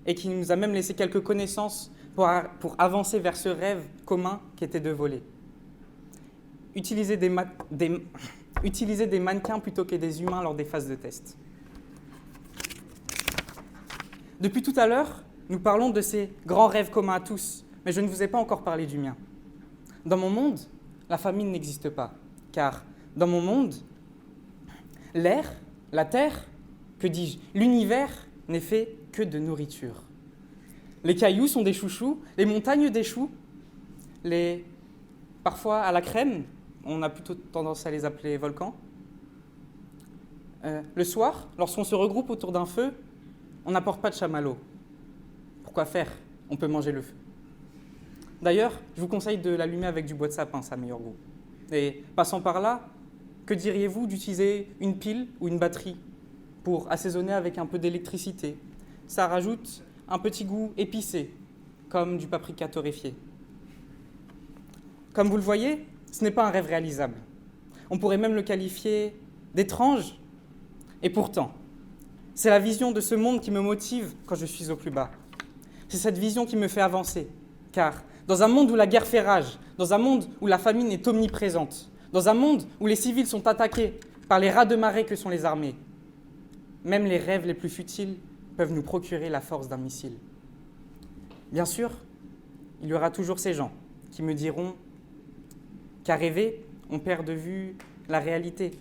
et qui nous a même laissé quelques connaissances pour avancer vers ce rêve commun qui était de voler. Utiliser des mannequins plutôt que des humains lors des phases de test. Depuis tout à l'heure, nous parlons de ces grands rêves communs à tous, mais je ne vous ai pas encore parlé du mien. Dans mon monde, la famine n'existe pas, car dans mon monde, l'air, la terre, que dis-je, l'univers n'est fait que de nourriture. Les cailloux sont des chouchous, les montagnes des choux, parfois à la crème, on a plutôt tendance à les appeler volcans. Le soir, lorsqu'on se regroupe autour d'un feu, on n'apporte pas de chamallow. Pourquoi faire? On peut manger le feu. D'ailleurs, je vous conseille de l'allumer avec du bois de sapin, ça a meilleur goût. Et passant par là, que diriez-vous d'utiliser une pile ou une batterie pour assaisonner avec un peu d'électricité? Ça rajoute un petit goût épicé, comme du paprika torréfié. Comme vous le voyez, ce n'est pas un rêve réalisable. On pourrait même le qualifier d'étrange. Et pourtant, c'est la vision de ce monde qui me motive quand je suis au plus bas. C'est cette vision qui me fait avancer. Car dans un monde où la guerre fait rage, dans un monde où la famine est omniprésente, dans un monde où les civils sont attaqués par les rats de marée que sont les armées, même les rêves les plus futiles peuvent nous procurer la force d'un missile. Bien sûr, il y aura toujours ces gens qui me diront qu'à rêver, on perd de vue la réalité.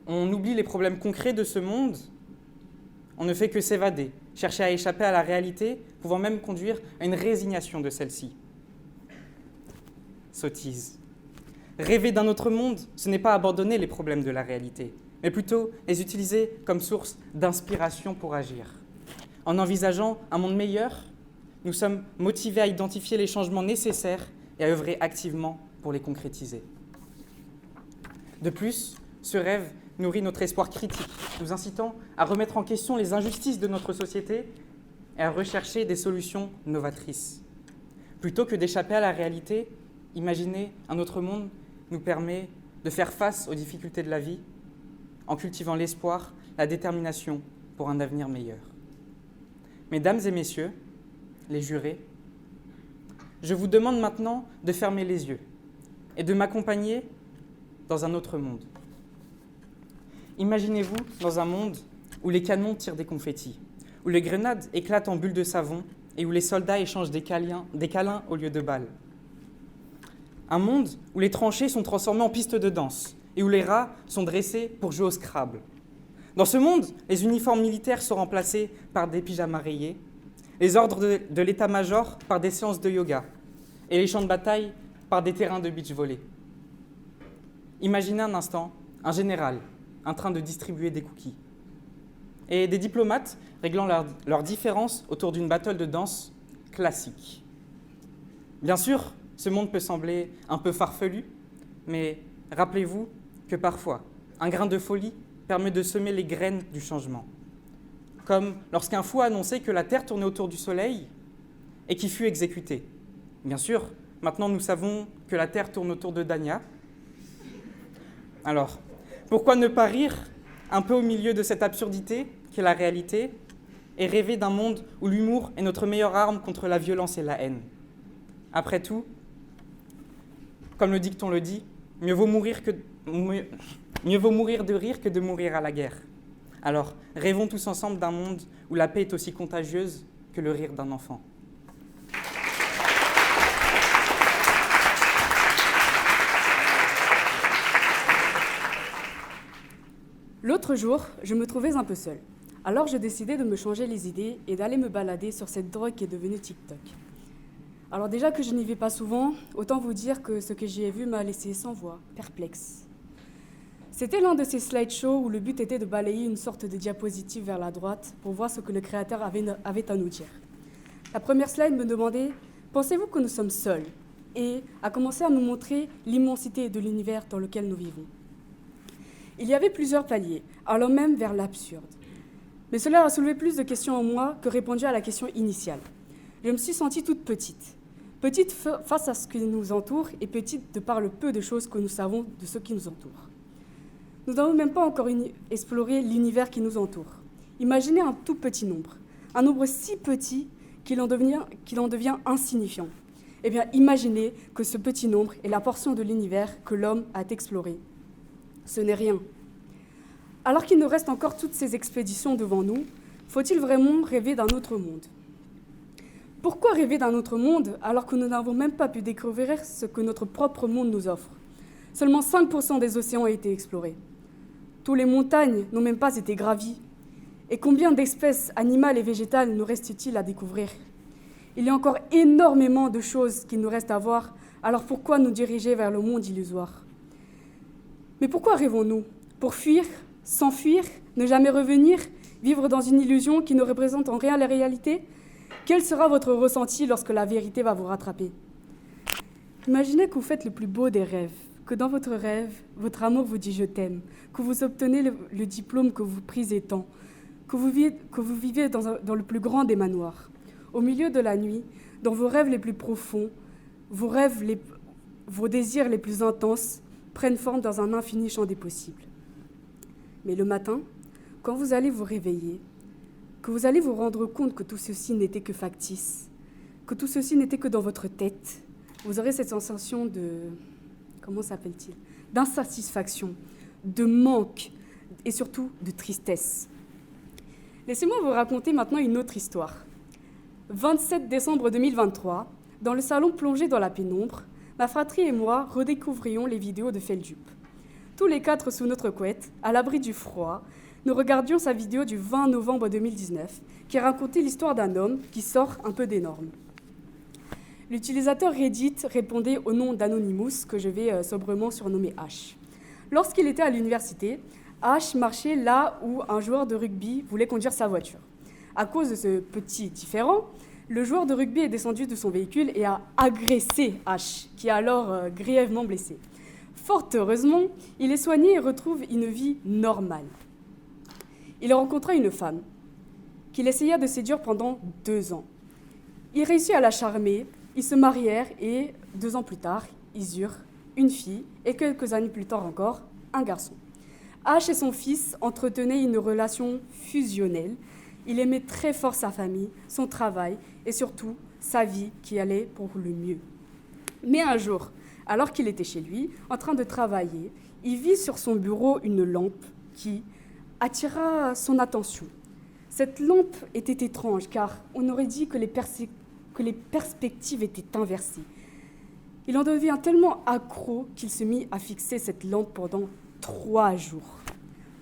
On oublie les problèmes concrets de ce monde, on ne fait que s'évader, chercher à échapper à la réalité, pouvant même conduire à une résignation de celle-ci. Sottise. Rêver d'un autre monde, ce n'est pas abandonner les problèmes de la réalité, mais plutôt les utiliser comme source d'inspiration pour agir. En envisageant un monde meilleur, nous sommes motivés à identifier les changements nécessaires et à œuvrer activement pour les concrétiser. De plus, ce rêve nourrit notre espoir critique, nous incitant à remettre en question les injustices de notre société et à rechercher des solutions novatrices. Plutôt que d'échapper à la réalité, imaginer un autre monde nous permet de faire face aux difficultés de la vie en cultivant l'espoir, la détermination pour un avenir meilleur. Mesdames et messieurs, les jurés, je vous demande maintenant de fermer les yeux et de m'accompagner dans un autre monde. Imaginez-vous dans un monde où les canons tirent des confettis, où les grenades éclatent en bulles de savon et où les soldats échangent des câlins au lieu de balles. Un monde où les tranchées sont transformées en pistes de danse et où les rats sont dressés pour jouer au Scrabble. Dans ce monde, les uniformes militaires sont remplacés par des pyjamas rayés, les ordres de l'état-major par des séances de yoga et les champs de bataille par des terrains de beach-volley. Imaginez un instant un général en train de distribuer des cookies et des diplomates réglant leurs différences autour d'une battle de danse classique. Bien sûr, ce monde peut sembler un peu farfelu, mais rappelez-vous que parfois, un grain de folie permet de semer les graines du changement. Comme lorsqu'un fou a annoncé que la Terre tournait autour du Soleil et qui fut exécuté. Bien sûr, maintenant nous savons que la Terre tourne autour de Dania. Alors, pourquoi ne pas rire un peu au milieu de cette absurdité qu'est la réalité et rêver d'un monde où l'humour est notre meilleure arme contre la violence et la haine? Après tout, comme le dicton le dit, mieux vaut mourir de rire que de mourir à la guerre. Alors, rêvons tous ensemble d'un monde où la paix est aussi contagieuse que le rire d'un enfant. L'autre jour, je me trouvais un peu seule. Alors j'ai décidé de me changer les idées et d'aller me balader sur cette drogue qui est devenue TikTok. Alors déjà que je n'y vais pas souvent, autant vous dire que ce que j'y ai vu m'a laissé sans voix, perplexe. C'était l'un de ces slideshows où le but était de balayer une sorte de diapositive vers la droite pour voir ce que le créateur avait à nous dire. La première slide me demandait « Pensez-vous que nous sommes seuls ? et a commencé à nous montrer l'immensité de l'univers dans lequel nous vivons. Il y avait plusieurs paliers, allant même vers l'absurde. Mais cela a soulevé plus de questions en moi que répondu à la question initiale. Je me suis sentie toute petite. Petite face à ce qui nous entoure et petite de par le peu de choses que nous savons de ce qui nous entoure. Nous n'avons même pas encore exploré l'univers qui nous entoure. Imaginez un tout petit nombre. Un nombre si petit qu'il en devient insignifiant. Eh bien, imaginez que ce petit nombre est la portion de l'univers que l'homme a exploré. Ce n'est rien. Alors qu'il nous reste encore toutes ces expéditions devant nous, faut-il vraiment rêver d'un autre monde ? Pourquoi rêver d'un autre monde alors que nous n'avons même pas pu découvrir ce que notre propre monde nous offre ? Seulement 5% des océans ont été explorés. Toutes les montagnes n'ont même pas été gravies. Et combien d'espèces animales et végétales nous reste-t-il à découvrir ? Il y a encore énormément de choses qu'il nous reste à voir, alors pourquoi nous diriger vers le monde illusoire ? Mais pourquoi rêvons-nous ? Pour fuir, s'enfuir, ne jamais revenir, vivre dans une illusion qui ne représente en rien la réalité ? Quel sera votre ressenti lorsque la vérité va vous rattraper ? Imaginez que vous faites le plus beau des rêves, que dans votre rêve, votre amour vous dit « je t'aime », que vous obtenez le diplôme que vous prisez tant, que vous vivez dans le plus grand des manoirs. Au milieu de la nuit, dans vos rêves les plus profonds, vos désirs les plus intenses prennent forme dans un infini champ des possibles. Mais le matin, quand vous allez vous réveiller, que vous allez vous rendre compte que tout ceci n'était que factice, que tout ceci n'était que dans votre tête, vous aurez cette sensation d'insatisfaction, de manque et surtout de tristesse. Laissez-moi vous raconter maintenant une autre histoire. 27 décembre 2023, dans le salon plongé dans la pénombre, ma fratrie et moi redécouvrions les vidéos de Feldup. Tous les 4 sous notre couette, à l'abri du froid, nous regardions sa vidéo du 20 novembre 2019 qui racontait l'histoire d'un homme qui sort un peu des normes. L'utilisateur Reddit répondait au nom d'Anonymous, que je vais sobrement surnommer H. Lorsqu'il était à l'université, H marchait là où un joueur de rugby voulait conduire sa voiture. À cause de ce petit différend, le joueur de rugby est descendu de son véhicule et a agressé H, qui est alors grièvement blessé. Fort heureusement, il est soigné et retrouve une vie normale. Il rencontra une femme qu'il essaya de séduire pendant 2 ans. Il réussit à la charmer, ils se marièrent et 2 ans plus tard, ils eurent une fille et quelques années plus tard encore, un garçon. H et son fils entretenaient une relation fusionnelle. Il aimait très fort sa famille, son travail et surtout sa vie qui allait pour le mieux. Mais un jour, alors qu'il était chez lui, en train de travailler, il vit sur son bureau une lampe qui attira son attention. Cette lampe était étrange car on aurait dit que les perspectives étaient inversées. Il en devint tellement accro qu'il se mit à fixer cette lampe pendant 3 jours.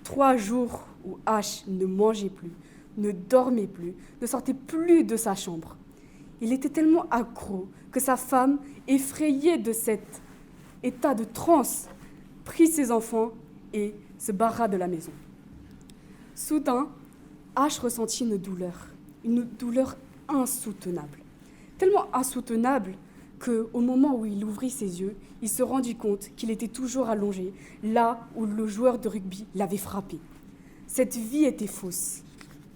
3 jours où H ne mangeait plus, ne dormait plus, ne sortait plus de sa chambre. Il était tellement accro que sa femme, effrayée de cet état de transe, prit ses enfants et se barra de la maison. Soudain, H ressentit une douleur insoutenable. Tellement insoutenable qu'au moment où il ouvrit ses yeux, il se rendit compte qu'il était toujours allongé, là où le joueur de rugby l'avait frappé. Cette vie était fausse.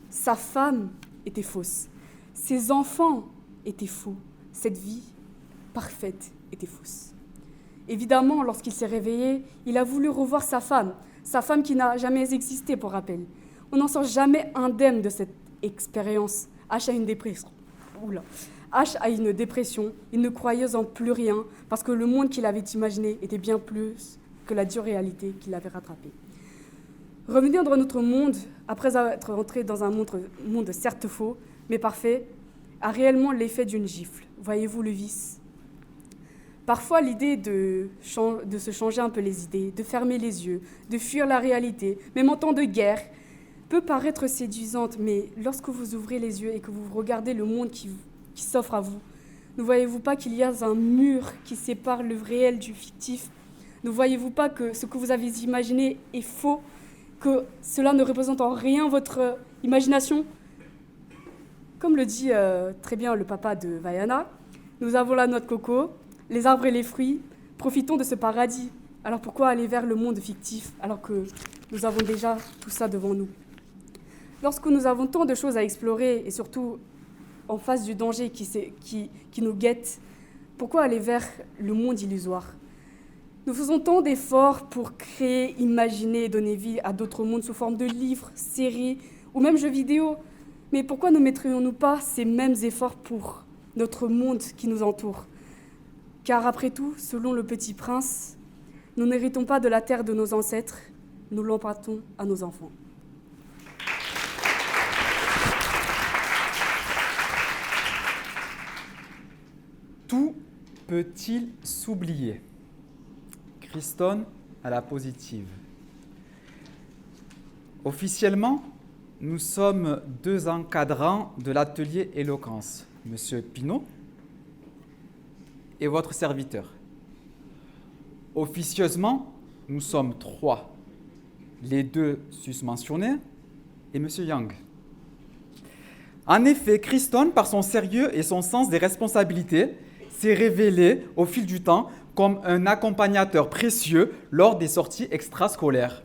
Sa femme était fausse. Ses enfants étaient faux. Cette vie parfaite était fausse. Évidemment, lorsqu'il s'est réveillé, il a voulu revoir sa femme qui n'a jamais existé, pour rappel. On n'en sort jamais indemne de cette expérience. H a une dépression. H a une dépression, il ne croyait en plus rien, parce que le monde qu'il avait imaginé était bien plus que la dure réalité qui l'avait rattrapé. Revenir dans notre monde, après être entré dans un monde certes faux, mais parfait, a réellement l'effet d'une gifle. Voyez-vous le vice ? Parfois, l'idée de se changer un peu les idées, de fermer les yeux, de fuir la réalité, même en temps de guerre, peut paraître séduisante, mais lorsque vous ouvrez les yeux et que vous regardez le monde qui s'offre à vous, ne voyez-vous pas qu'il y a un mur qui sépare le réel du fictif ? Ne voyez-vous pas que ce que vous avez imaginé est faux, que cela ne représente en rien votre imagination ? Comme le dit très bien le papa de Vaiana, nous avons la noix de coco, les arbres et les fruits, profitons de ce paradis. Alors pourquoi aller vers le monde fictif alors que nous avons déjà tout ça devant nous? Lorsque nous avons tant de choses à explorer et surtout en face du danger qui nous guette, pourquoi aller vers le monde illusoire? Nous faisons tant d'efforts pour créer, imaginer et donner vie à d'autres mondes sous forme de livres, séries ou même jeux vidéo. Mais pourquoi ne mettrions-nous pas ces mêmes efforts pour notre monde qui nous entoure? Car après tout, selon le Petit Prince, nous n'héritons pas de la terre de nos ancêtres, nous l'empruntons à nos enfants. Tout peut-il s'oublier? Christone à la positive. Officiellement, nous sommes 2 encadrants de l'atelier Éloquence, Monsieur Pinault et votre serviteur. Officieusement, nous sommes 3, les 2 susmentionnés et Monsieur Yang. En effet, Christone, par son sérieux et son sens des responsabilités, s'est révélé au fil du temps comme un accompagnateur précieux lors des sorties extrascolaires.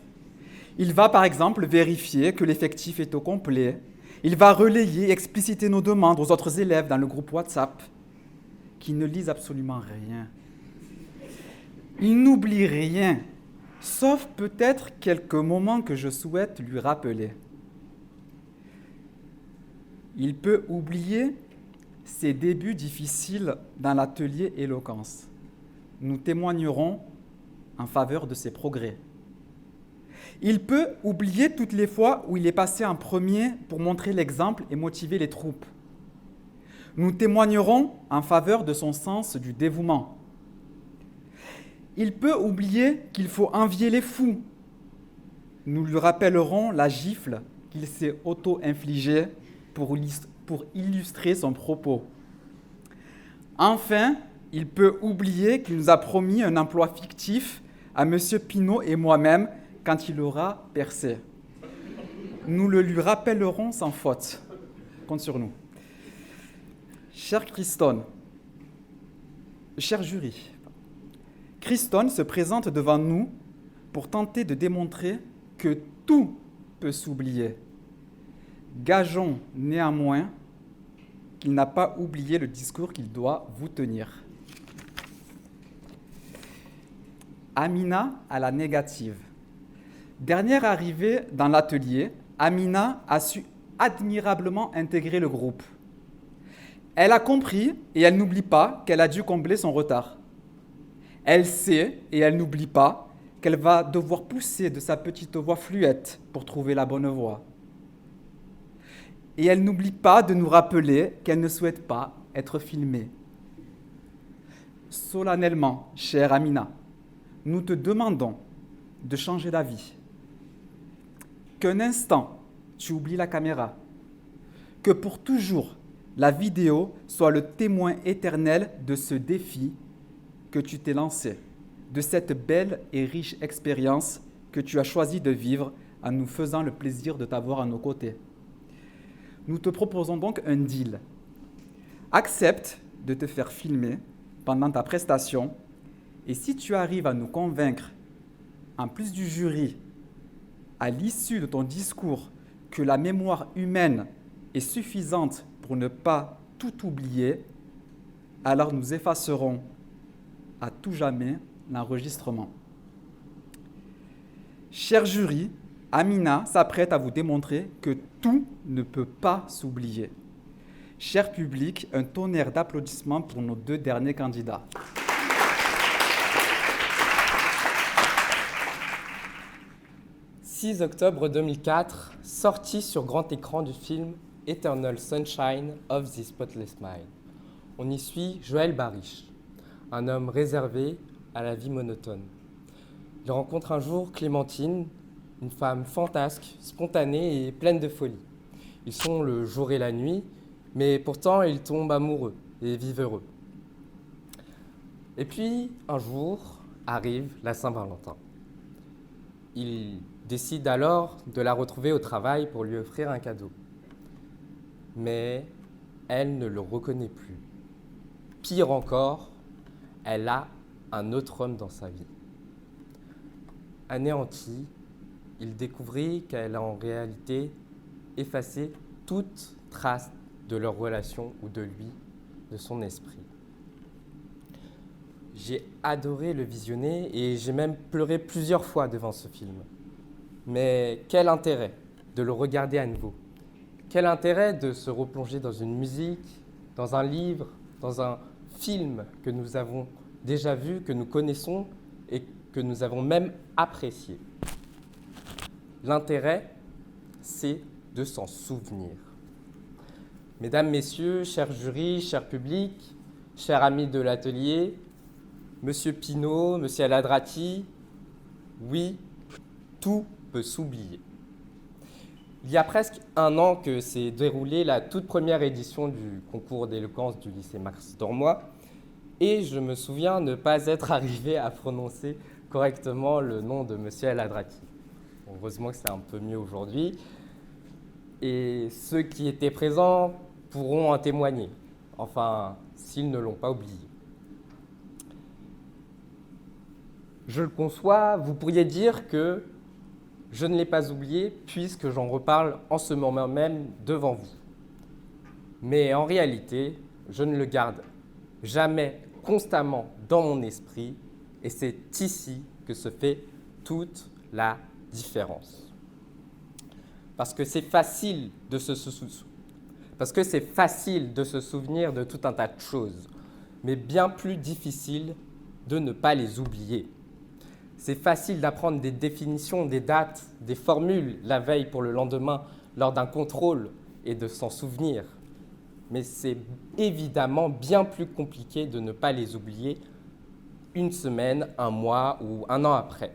Il va par exemple vérifier que l'effectif est au complet. Il va relayer et expliciter nos demandes aux autres élèves dans le groupe WhatsApp qui ne lisent absolument rien. Il n'oublie rien, sauf peut-être quelques moments que je souhaite lui rappeler. Il peut oublier ses débuts difficiles dans l'atelier Éloquence. Nous témoignerons en faveur de ses progrès. Il peut oublier toutes les fois où il est passé en premier pour montrer l'exemple et motiver les troupes. Nous témoignerons en faveur de son sens du dévouement. Il peut oublier qu'il faut envier les fous. Nous lui rappellerons la gifle qu'il s'est auto-infligée pour illustrer son propos. Enfin, il peut oublier qu'il nous a promis un emploi fictif à M. Pinault et moi-même quand il aura percé. Nous le lui rappellerons sans faute. Compte sur nous. Cher Christone, cher jury, Christone se présente devant nous pour tenter de démontrer que tout peut s'oublier. Gageons néanmoins qu'il n'a pas oublié le discours qu'il doit vous tenir. Amina à la négative. Dernière arrivée dans l'atelier, Amina a su admirablement intégrer le groupe. Elle a compris et elle n'oublie pas qu'elle a dû combler son retard. Elle sait et elle n'oublie pas qu'elle va devoir pousser de sa petite voix fluette pour trouver la bonne voie. Et elle n'oublie pas de nous rappeler qu'elle ne souhaite pas être filmée. Solennellement, chère Amina, nous te demandons de changer d'avis. Qu'un instant, tu oublies la caméra. Que pour toujours, la vidéo soit le témoin éternel de ce défi que tu t'es lancé, de cette belle et riche expérience que tu as choisi de vivre en nous faisant le plaisir de t'avoir à nos côtés. Nous te proposons donc un deal. Accepte de te faire filmer pendant ta prestation et si tu arrives à nous convaincre, en plus du jury, à l'issue de ton discours, que la mémoire humaine est suffisante pour ne pas tout oublier, alors nous effacerons à tout jamais l'enregistrement. Cher jury, Amina s'apprête à vous démontrer que tout ne peut pas s'oublier. Cher public, un tonnerre d'applaudissements pour nos 2 derniers candidats. « 6 octobre 2004, sortie sur grand écran du film Eternal Sunshine of the Spotless Mind. On y suit Joël Barish, un homme réservé à la vie monotone. Il rencontre un jour Clémentine, une femme fantasque, spontanée et pleine de folie. Ils sont le jour et la nuit, mais pourtant ils tombent amoureux et vivent heureux. Et puis, un jour, arrive la Saint-Valentin. Il décide alors de la retrouver au travail pour lui offrir un cadeau. Mais elle ne le reconnaît plus. Pire encore, elle a un autre homme dans sa vie. Anéanti, il découvrit qu'elle a en réalité effacé toute trace de leur relation ou de lui, de son esprit. J'ai adoré le visionner et j'ai même pleuré plusieurs fois devant ce film. Mais quel intérêt de le regarder à nouveau? Quel intérêt de se replonger dans une musique, dans un livre, dans un film que nous avons déjà vu, que nous connaissons et que nous avons même apprécié? L'intérêt, c'est de s'en souvenir. Mesdames, Messieurs, chers jurys, chers publics, chers amis de l'atelier, Monsieur Pinault, Monsieur Aladrati, oui, tout peut s'oublier. Il y a presque un an que s'est déroulée la toute première édition du concours d'éloquence du lycée Max Dormois et je me souviens ne pas être arrivé à prononcer correctement le nom de Monsieur Aladrati. Heureusement que c'est un peu mieux aujourd'hui. Et ceux qui étaient présents pourront en témoigner, enfin, s'ils ne l'ont pas oublié. Je le conçois, vous pourriez dire que je ne l'ai pas oublié puisque j'en reparle en ce moment même devant vous. Mais en réalité, je ne le garde jamais constamment dans mon esprit et c'est ici que se fait toute la différence. Parce que c'est facile de se souvenir de tout un tas de choses, mais bien plus difficile de ne pas les oublier. C'est facile d'apprendre des définitions, des dates, des formules la veille pour le lendemain lors d'un contrôle et de s'en souvenir. Mais c'est évidemment bien plus compliqué de ne pas les oublier une semaine, un mois ou un an après.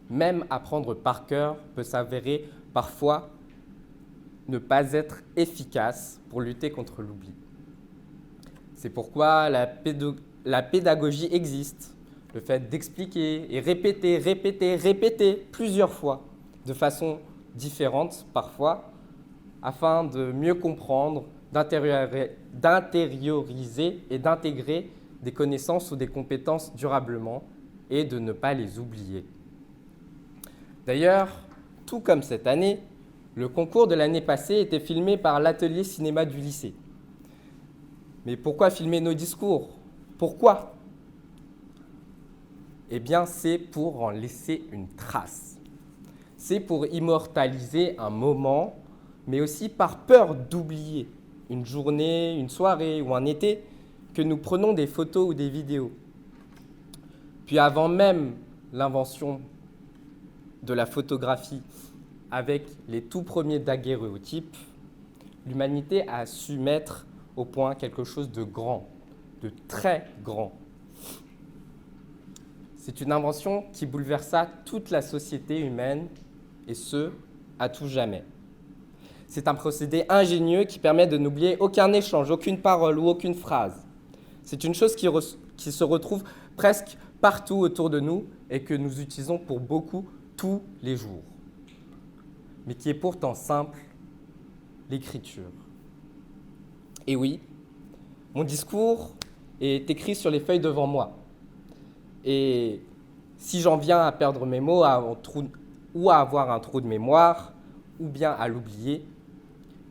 Même apprendre par cœur peut s'avérer parfois ne pas être efficace pour lutter contre l'oubli. C'est pourquoi la pédagogie existe. Le fait d'expliquer et répéter plusieurs fois, de façon différente parfois, afin de mieux comprendre, d'intérioriser et d'intégrer des connaissances ou des compétences durablement et de ne pas les oublier. D'ailleurs, tout comme cette année, le concours de l'année passée était filmé par l'atelier cinéma du lycée. Mais pourquoi filmer nos discours? Pourquoi? Eh bien, c'est pour en laisser une trace. C'est pour immortaliser un moment, mais aussi par peur d'oublier une journée, une soirée ou un été, que nous prenons des photos ou des vidéos. Puis avant même l'invention de la photographie avec les tout premiers daguerréotypes, l'humanité a su mettre au point quelque chose de grand, de très grand. C'est une invention qui bouleversa toute la société humaine, et ce, à tout jamais. C'est un procédé ingénieux qui permet de n'oublier aucun échange, aucune parole ou aucune phrase. C'est une chose qui se retrouve presque partout autour de nous et que nous utilisons pour beaucoup tous les jours. Mais qui est pourtant simple, l'écriture. Et oui, mon discours est écrit sur les feuilles devant moi. Et si j'en viens à perdre mes mots ou à avoir un trou de mémoire, ou bien à l'oublier,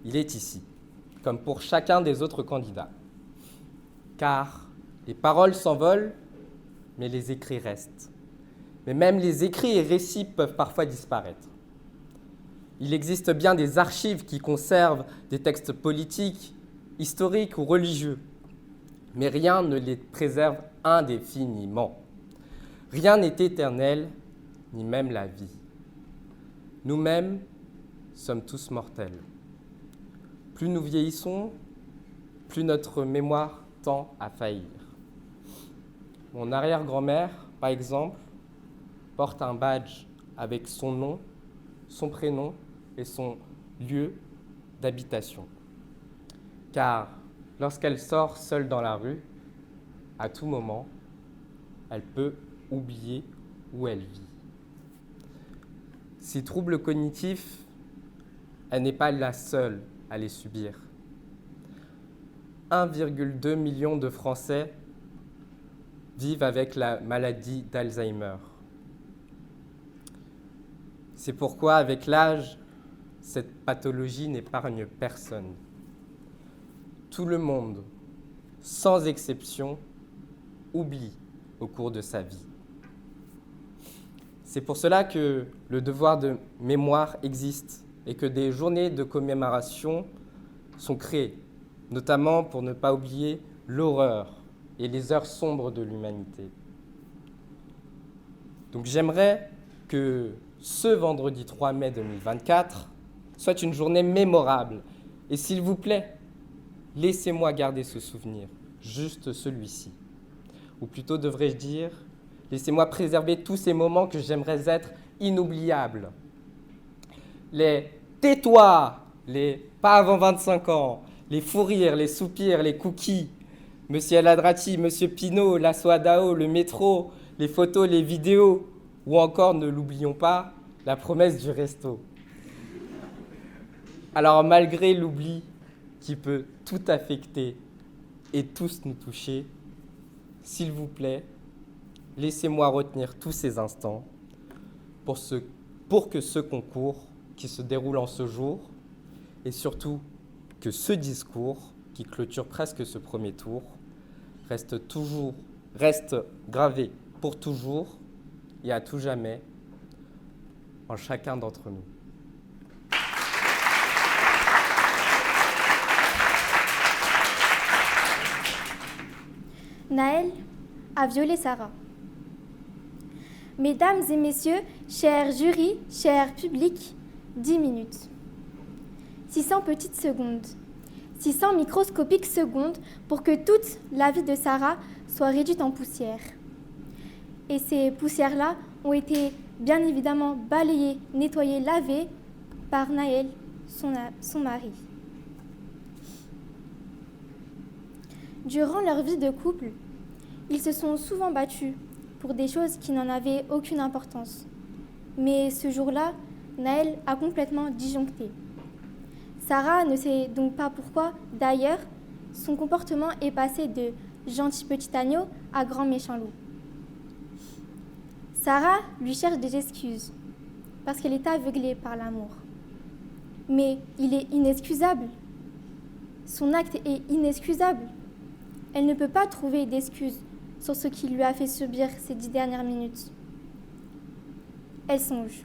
il est ici, comme pour chacun des autres candidats. Car les paroles s'envolent, mais les écrits restent. Mais même les écrits et récits peuvent parfois disparaître. Il existe bien des archives qui conservent des textes politiques, historiques ou religieux, mais rien ne les préserve indéfiniment. Rien n'est éternel, ni même la vie. Nous-mêmes sommes tous mortels. Plus nous vieillissons, plus notre mémoire tend à faillir. Mon arrière-grand-mère, par exemple, porte un badge avec son nom, son prénom et son lieu d'habitation. Car lorsqu'elle sort seule dans la rue, à tout moment, elle peut oublier où elle vit. Ces troubles cognitifs, elle n'est pas la seule à les subir. 1,2 million de Français vivent avec la maladie d'Alzheimer. C'est pourquoi, avec l'âge, cette pathologie n'épargne personne. Tout le monde, sans exception, oublie au cours de sa vie. C'est pour cela que le devoir de mémoire existe et que des journées de commémoration sont créées, notamment pour ne pas oublier l'horreur et les heures sombres de l'humanité. Donc j'aimerais que ce vendredi 3 mai 2024 soit une journée mémorable. Et s'il vous plaît, laissez-moi garder ce souvenir, juste celui-ci. Ou plutôt devrais-je dire, laissez-moi préserver tous ces moments que j'aimerais être inoubliables. Les tais-toi, les pas avant 25 ans, les fous rires, les soupirs, les cookies, Monsieur El Hadrati, Monsieur Pinault, la Soadao, le métro, les photos, les vidéos, ou encore, ne l'oublions pas, la promesse du resto. Alors, malgré l'oubli qui peut tout affecter et tous nous toucher, s'il vous plaît, laissez-moi retenir tous ces instants pour que ce concours qui se déroule en ce jour, et surtout que ce discours qui clôture presque ce premier tour, reste gravé pour toujours et à tout jamais en chacun d'entre nous. Naël a violé Sarah. Mesdames et messieurs, chers jurys, chers publics, 10 minutes. 600 petites secondes. 600 microscopiques secondes pour que toute la vie de Sarah soit réduite en poussière. Et ces poussières-là ont été bien évidemment balayées, nettoyées, lavées par Naël, son mari. Durant leur vie de couple, ils se sont souvent battus pour des choses qui n'en avaient aucune importance. Mais ce jour-là, Naël a complètement disjoncté. Sarah ne sait donc pas pourquoi. D'ailleurs, son comportement est passé de gentil petit agneau à grand méchant loup. Sarah lui cherche des excuses parce qu'elle est aveuglée par l'amour. Mais il est inexcusable. Son acte est inexcusable. Elle ne peut pas trouver d'excuses sur ce qui lui a fait subir ces 10 dernières minutes. Elle songe.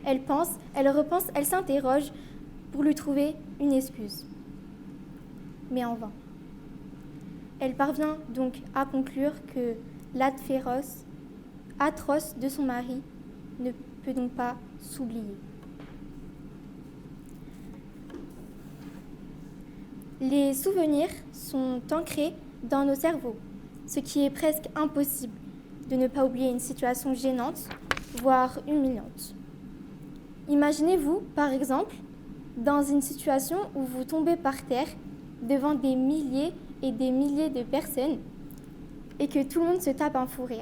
Elle pense, elle repense, elle s'interroge pour lui trouver une excuse. Mais en vain. Elle parvient donc à conclure que l'acte féroce, atroce de son mari ne peut donc pas s'oublier. Les souvenirs sont ancrés dans nos cerveaux, ce qui est presque impossible de ne pas oublier une situation gênante, voire humiliante. Imaginez-vous, par exemple, dans une situation où vous tombez par terre devant des milliers et des milliers de personnes et que tout le monde se tape un fou rire.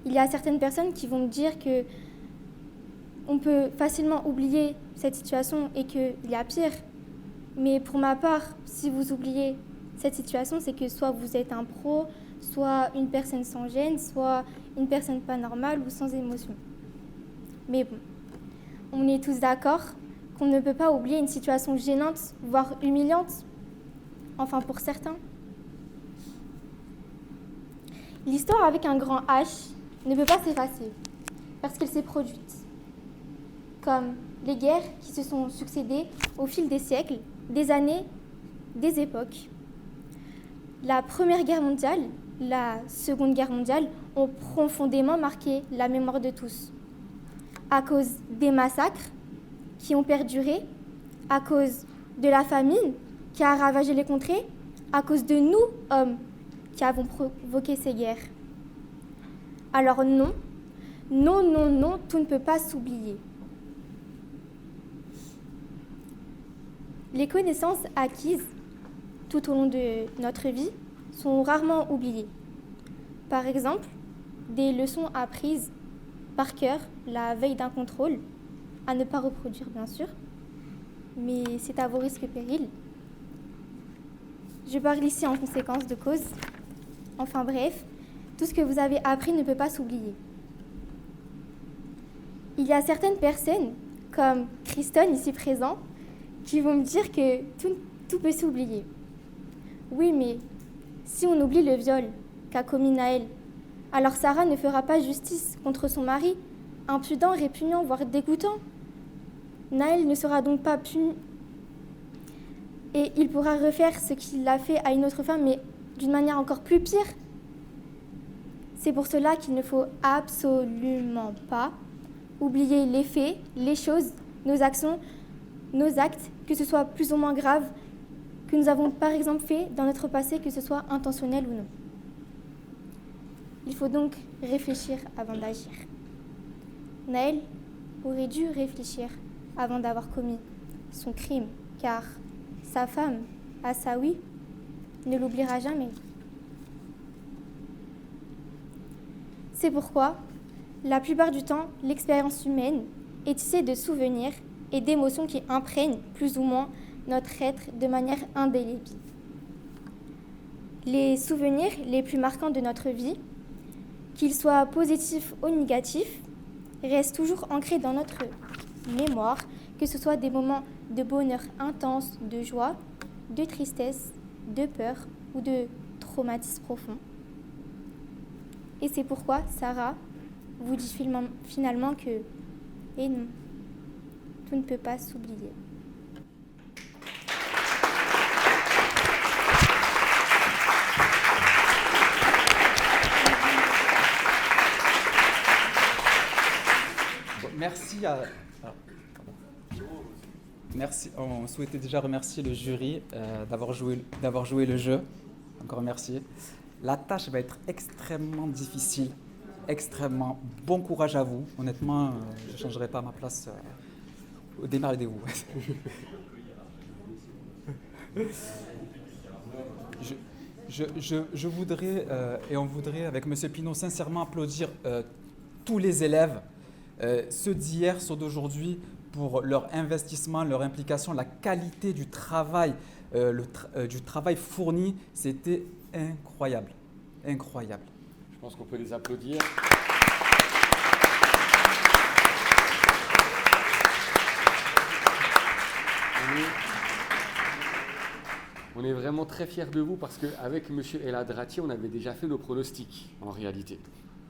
Il y a certaines personnes qui vont me dire que on peut facilement oublier cette situation et qu'il y a pire. Mais pour ma part, si vous oubliez cette situation, c'est que soit vous êtes un pro, soit une personne sans gêne, soit une personne pas normale ou sans émotion. Mais bon, on est tous d'accord qu'on ne peut pas oublier une situation gênante, voire humiliante. Enfin, pour certains. L'histoire avec un grand H ne peut pas s'effacer, parce qu'elle s'est produite. Comme les guerres qui se sont succédées au fil des siècles, des années, des époques. La Première Guerre mondiale, la Seconde Guerre mondiale ont profondément marqué la mémoire de tous. À cause des massacres qui ont perduré, à cause de la famine qui a ravagé les contrées, à cause de nous, hommes, qui avons provoqué ces guerres. Alors non, non, non, non, tout ne peut pas s'oublier. Les connaissances acquises tout au long de notre vie sont rarement oubliées. Par exemple, des leçons apprises par cœur la veille d'un contrôle, à ne pas reproduire bien sûr, mais c'est à vos risques et périls. Je parle ici en conséquence de cause. Enfin bref, tout ce que vous avez appris ne peut pas s'oublier. Il y a certaines personnes, comme Christone ici présent, qui vont me dire que tout peut s'oublier. Oui, mais si on oublie le viol qu'a commis Naël, alors Sarah ne fera pas justice contre son mari, impudent, répugnant, voire dégoûtant. Naël ne sera donc pas puni. Et il pourra refaire ce qu'il a fait à une autre femme, mais d'une manière encore plus pire. C'est pour cela qu'il ne faut absolument pas oublier les faits, les choses, nos actions, nos actes, que ce soit plus ou moins grave, que nous avons par exemple fait dans notre passé, que ce soit intentionnel ou non. Il faut donc réfléchir avant d'agir. Naël aurait dû réfléchir avant d'avoir commis son crime, car sa femme, Assaoui, ne l'oubliera jamais. C'est pourquoi, la plupart du temps, l'expérience humaine est tissée de souvenirs et d'émotions qui imprègnent plus ou moins notre être de manière indélébile. Les souvenirs les plus marquants de notre vie, qu'ils soient positifs ou négatifs, restent toujours ancrés dans notre mémoire, que ce soit des moments de bonheur intense, de joie, de tristesse, de peur ou de traumatisme profond. Et c'est pourquoi Sarah vous dit finalement que, et non, tout ne peut pas s'oublier. Merci à... Merci. On souhaitait déjà remercier le jury d'avoir joué le jeu. Encore merci. La tâche va être extrêmement difficile, extrêmement. Bon courage à vous. Honnêtement, je ne changerai pas ma place. Démerdez-vous. Je voudrais, et on voudrait, avec M. Pinault, sincèrement applaudir tous les élèves, ceux d'hier, ceux d'aujourd'hui, pour leur investissement, leur implication, la qualité du travail, du travail fourni. C'était incroyable, incroyable. Je pense qu'on peut les applaudir. On est vraiment très fiers de vous parce qu'avec M. El Hadrati, on avait déjà fait nos pronostics en réalité.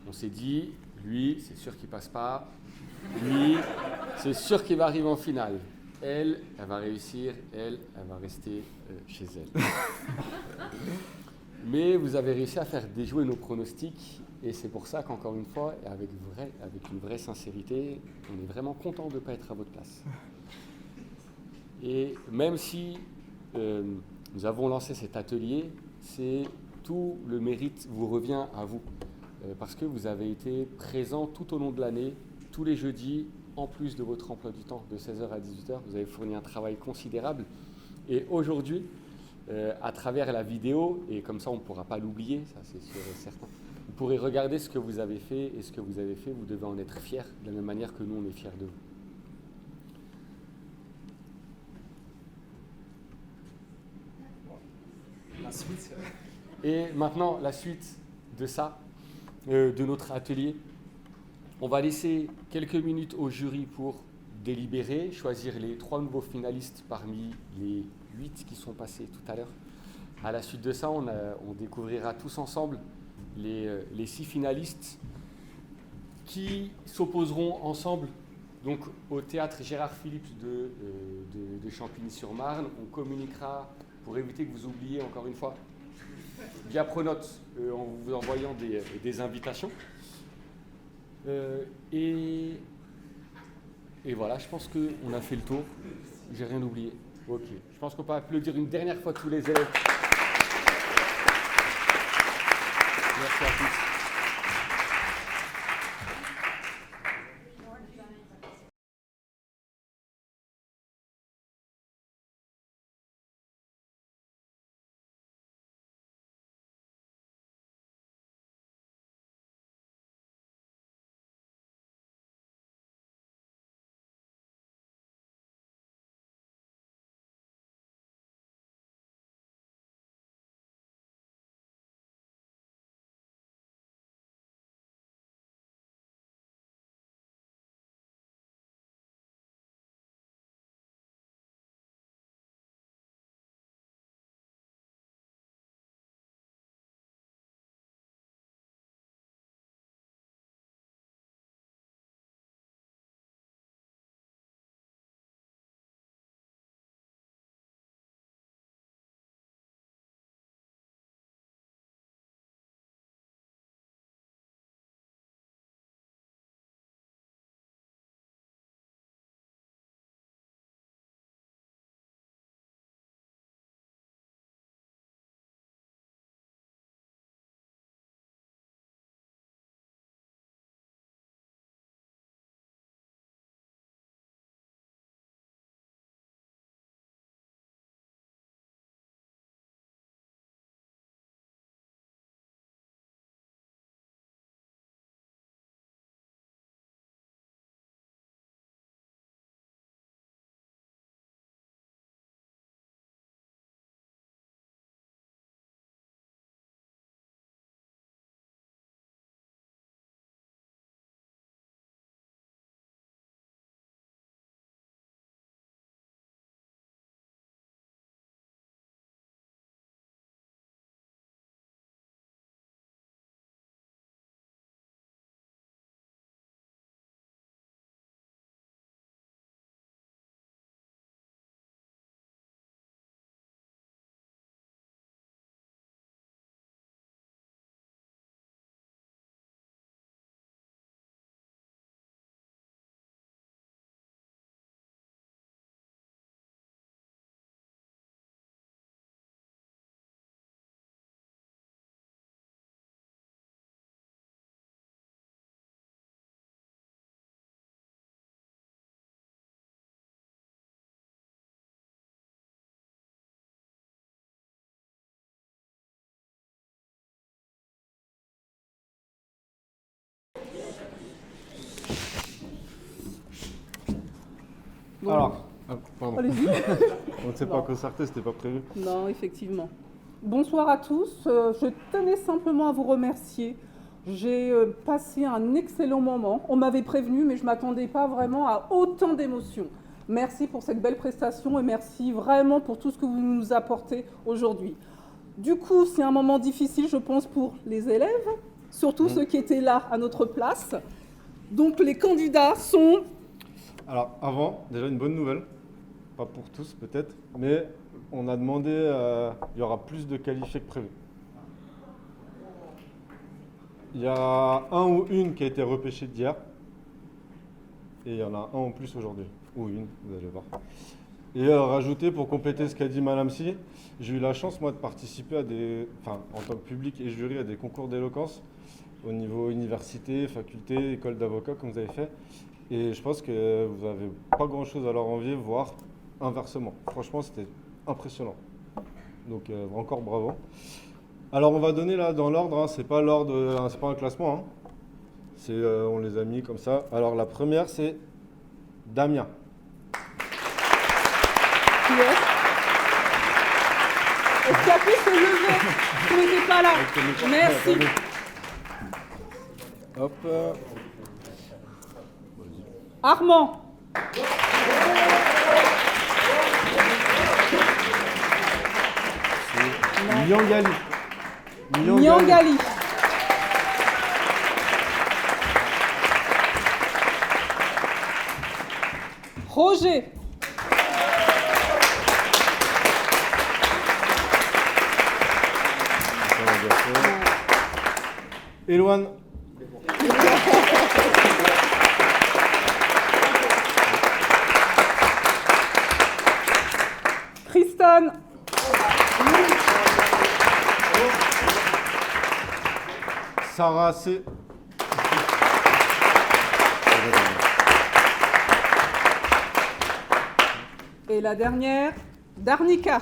On s'est dit, lui, c'est sûr qu'il ne passe pas. Lui, c'est sûr qu'il va arriver en finale. Elle va réussir. Elle va rester chez elle. Mais vous avez réussi à faire déjouer nos pronostics. Et c'est pour ça qu'encore une fois, et avec une vraie sincérité, on est vraiment content de ne pas être à votre place. Et même si nous avons lancé cet atelier, tout le mérite vous revient à vous. Parce que vous avez été présents tout au long de l'année, tous les jeudis, en plus de votre emploi du temps de 16h à 18h, vous avez fourni un travail considérable. Et aujourd'hui, à travers la vidéo, et comme ça on ne pourra pas l'oublier, ça c'est sûr et certain, vous pourrez regarder ce que vous avez fait, et ce que vous avez fait, vous devez en être fiers, de la même manière que nous on est fiers de vous. La suite. Et maintenant, la suite de ça, de notre atelier. On va laisser quelques minutes au jury pour délibérer, choisir les 3 nouveaux finalistes parmi les 8 qui sont passés tout à l'heure. À la suite de ça, on découvrira tous ensemble les 6 finalistes qui s'opposeront ensemble donc, au théâtre Gérard Philippe de Champigny-sur-Marne. On communiquera, pour éviter que vous oubliez encore une fois, via Pronote, en vous envoyant des invitations. Et voilà, je pense qu'on a fait le tour. J'ai rien oublié. Ok. Je pense qu'on peut applaudir une dernière fois tous les élèves. Merci à tous. Bon. Alors, pardon. Allez-y. On ne s'est pas concerté, c'était pas prévu. Non, effectivement. Bonsoir à tous. Je tenais simplement à vous remercier. J'ai passé un excellent moment. On m'avait prévenu, mais je ne m'attendais pas vraiment à autant d'émotions. Merci pour cette belle prestation et merci vraiment pour tout ce que vous nous apportez aujourd'hui. Du coup, c'est un moment difficile, je pense, pour les élèves, surtout ceux qui étaient là à notre place. Donc, les candidats sont... Alors, avant, déjà une bonne nouvelle. Pas pour tous, peut-être, mais on a demandé, il y aura plus de qualifiés que prévu. Il y a un ou une qui a été repêché d'hier, et il y en a un en plus aujourd'hui, ou une, vous allez voir. Et rajouter, pour compléter ce qu'a dit Madame Si, j'ai eu la chance, moi, de participer à en tant que public et jury, à des concours d'éloquence au niveau université, faculté, école d'avocat, comme vous avez fait. Et je pense que vous n'avez pas grand-chose à leur envier, voire inversement. Franchement, c'était impressionnant. Donc, encore bravo. Alors, on va donner là dans l'ordre, hein, c'est pas l'ordre, c'est pas un classement, hein. C'est, on les a mis comme ça. Alors, la première, c'est Damien. Qui est-ce qu'il y a pu se lever? Vous n'étiez pas là. Merci. Hop. Armand. Nyangali. Nyangali. Roger. Éloane. Tristan. Sarah C. Et la dernière, Darnika.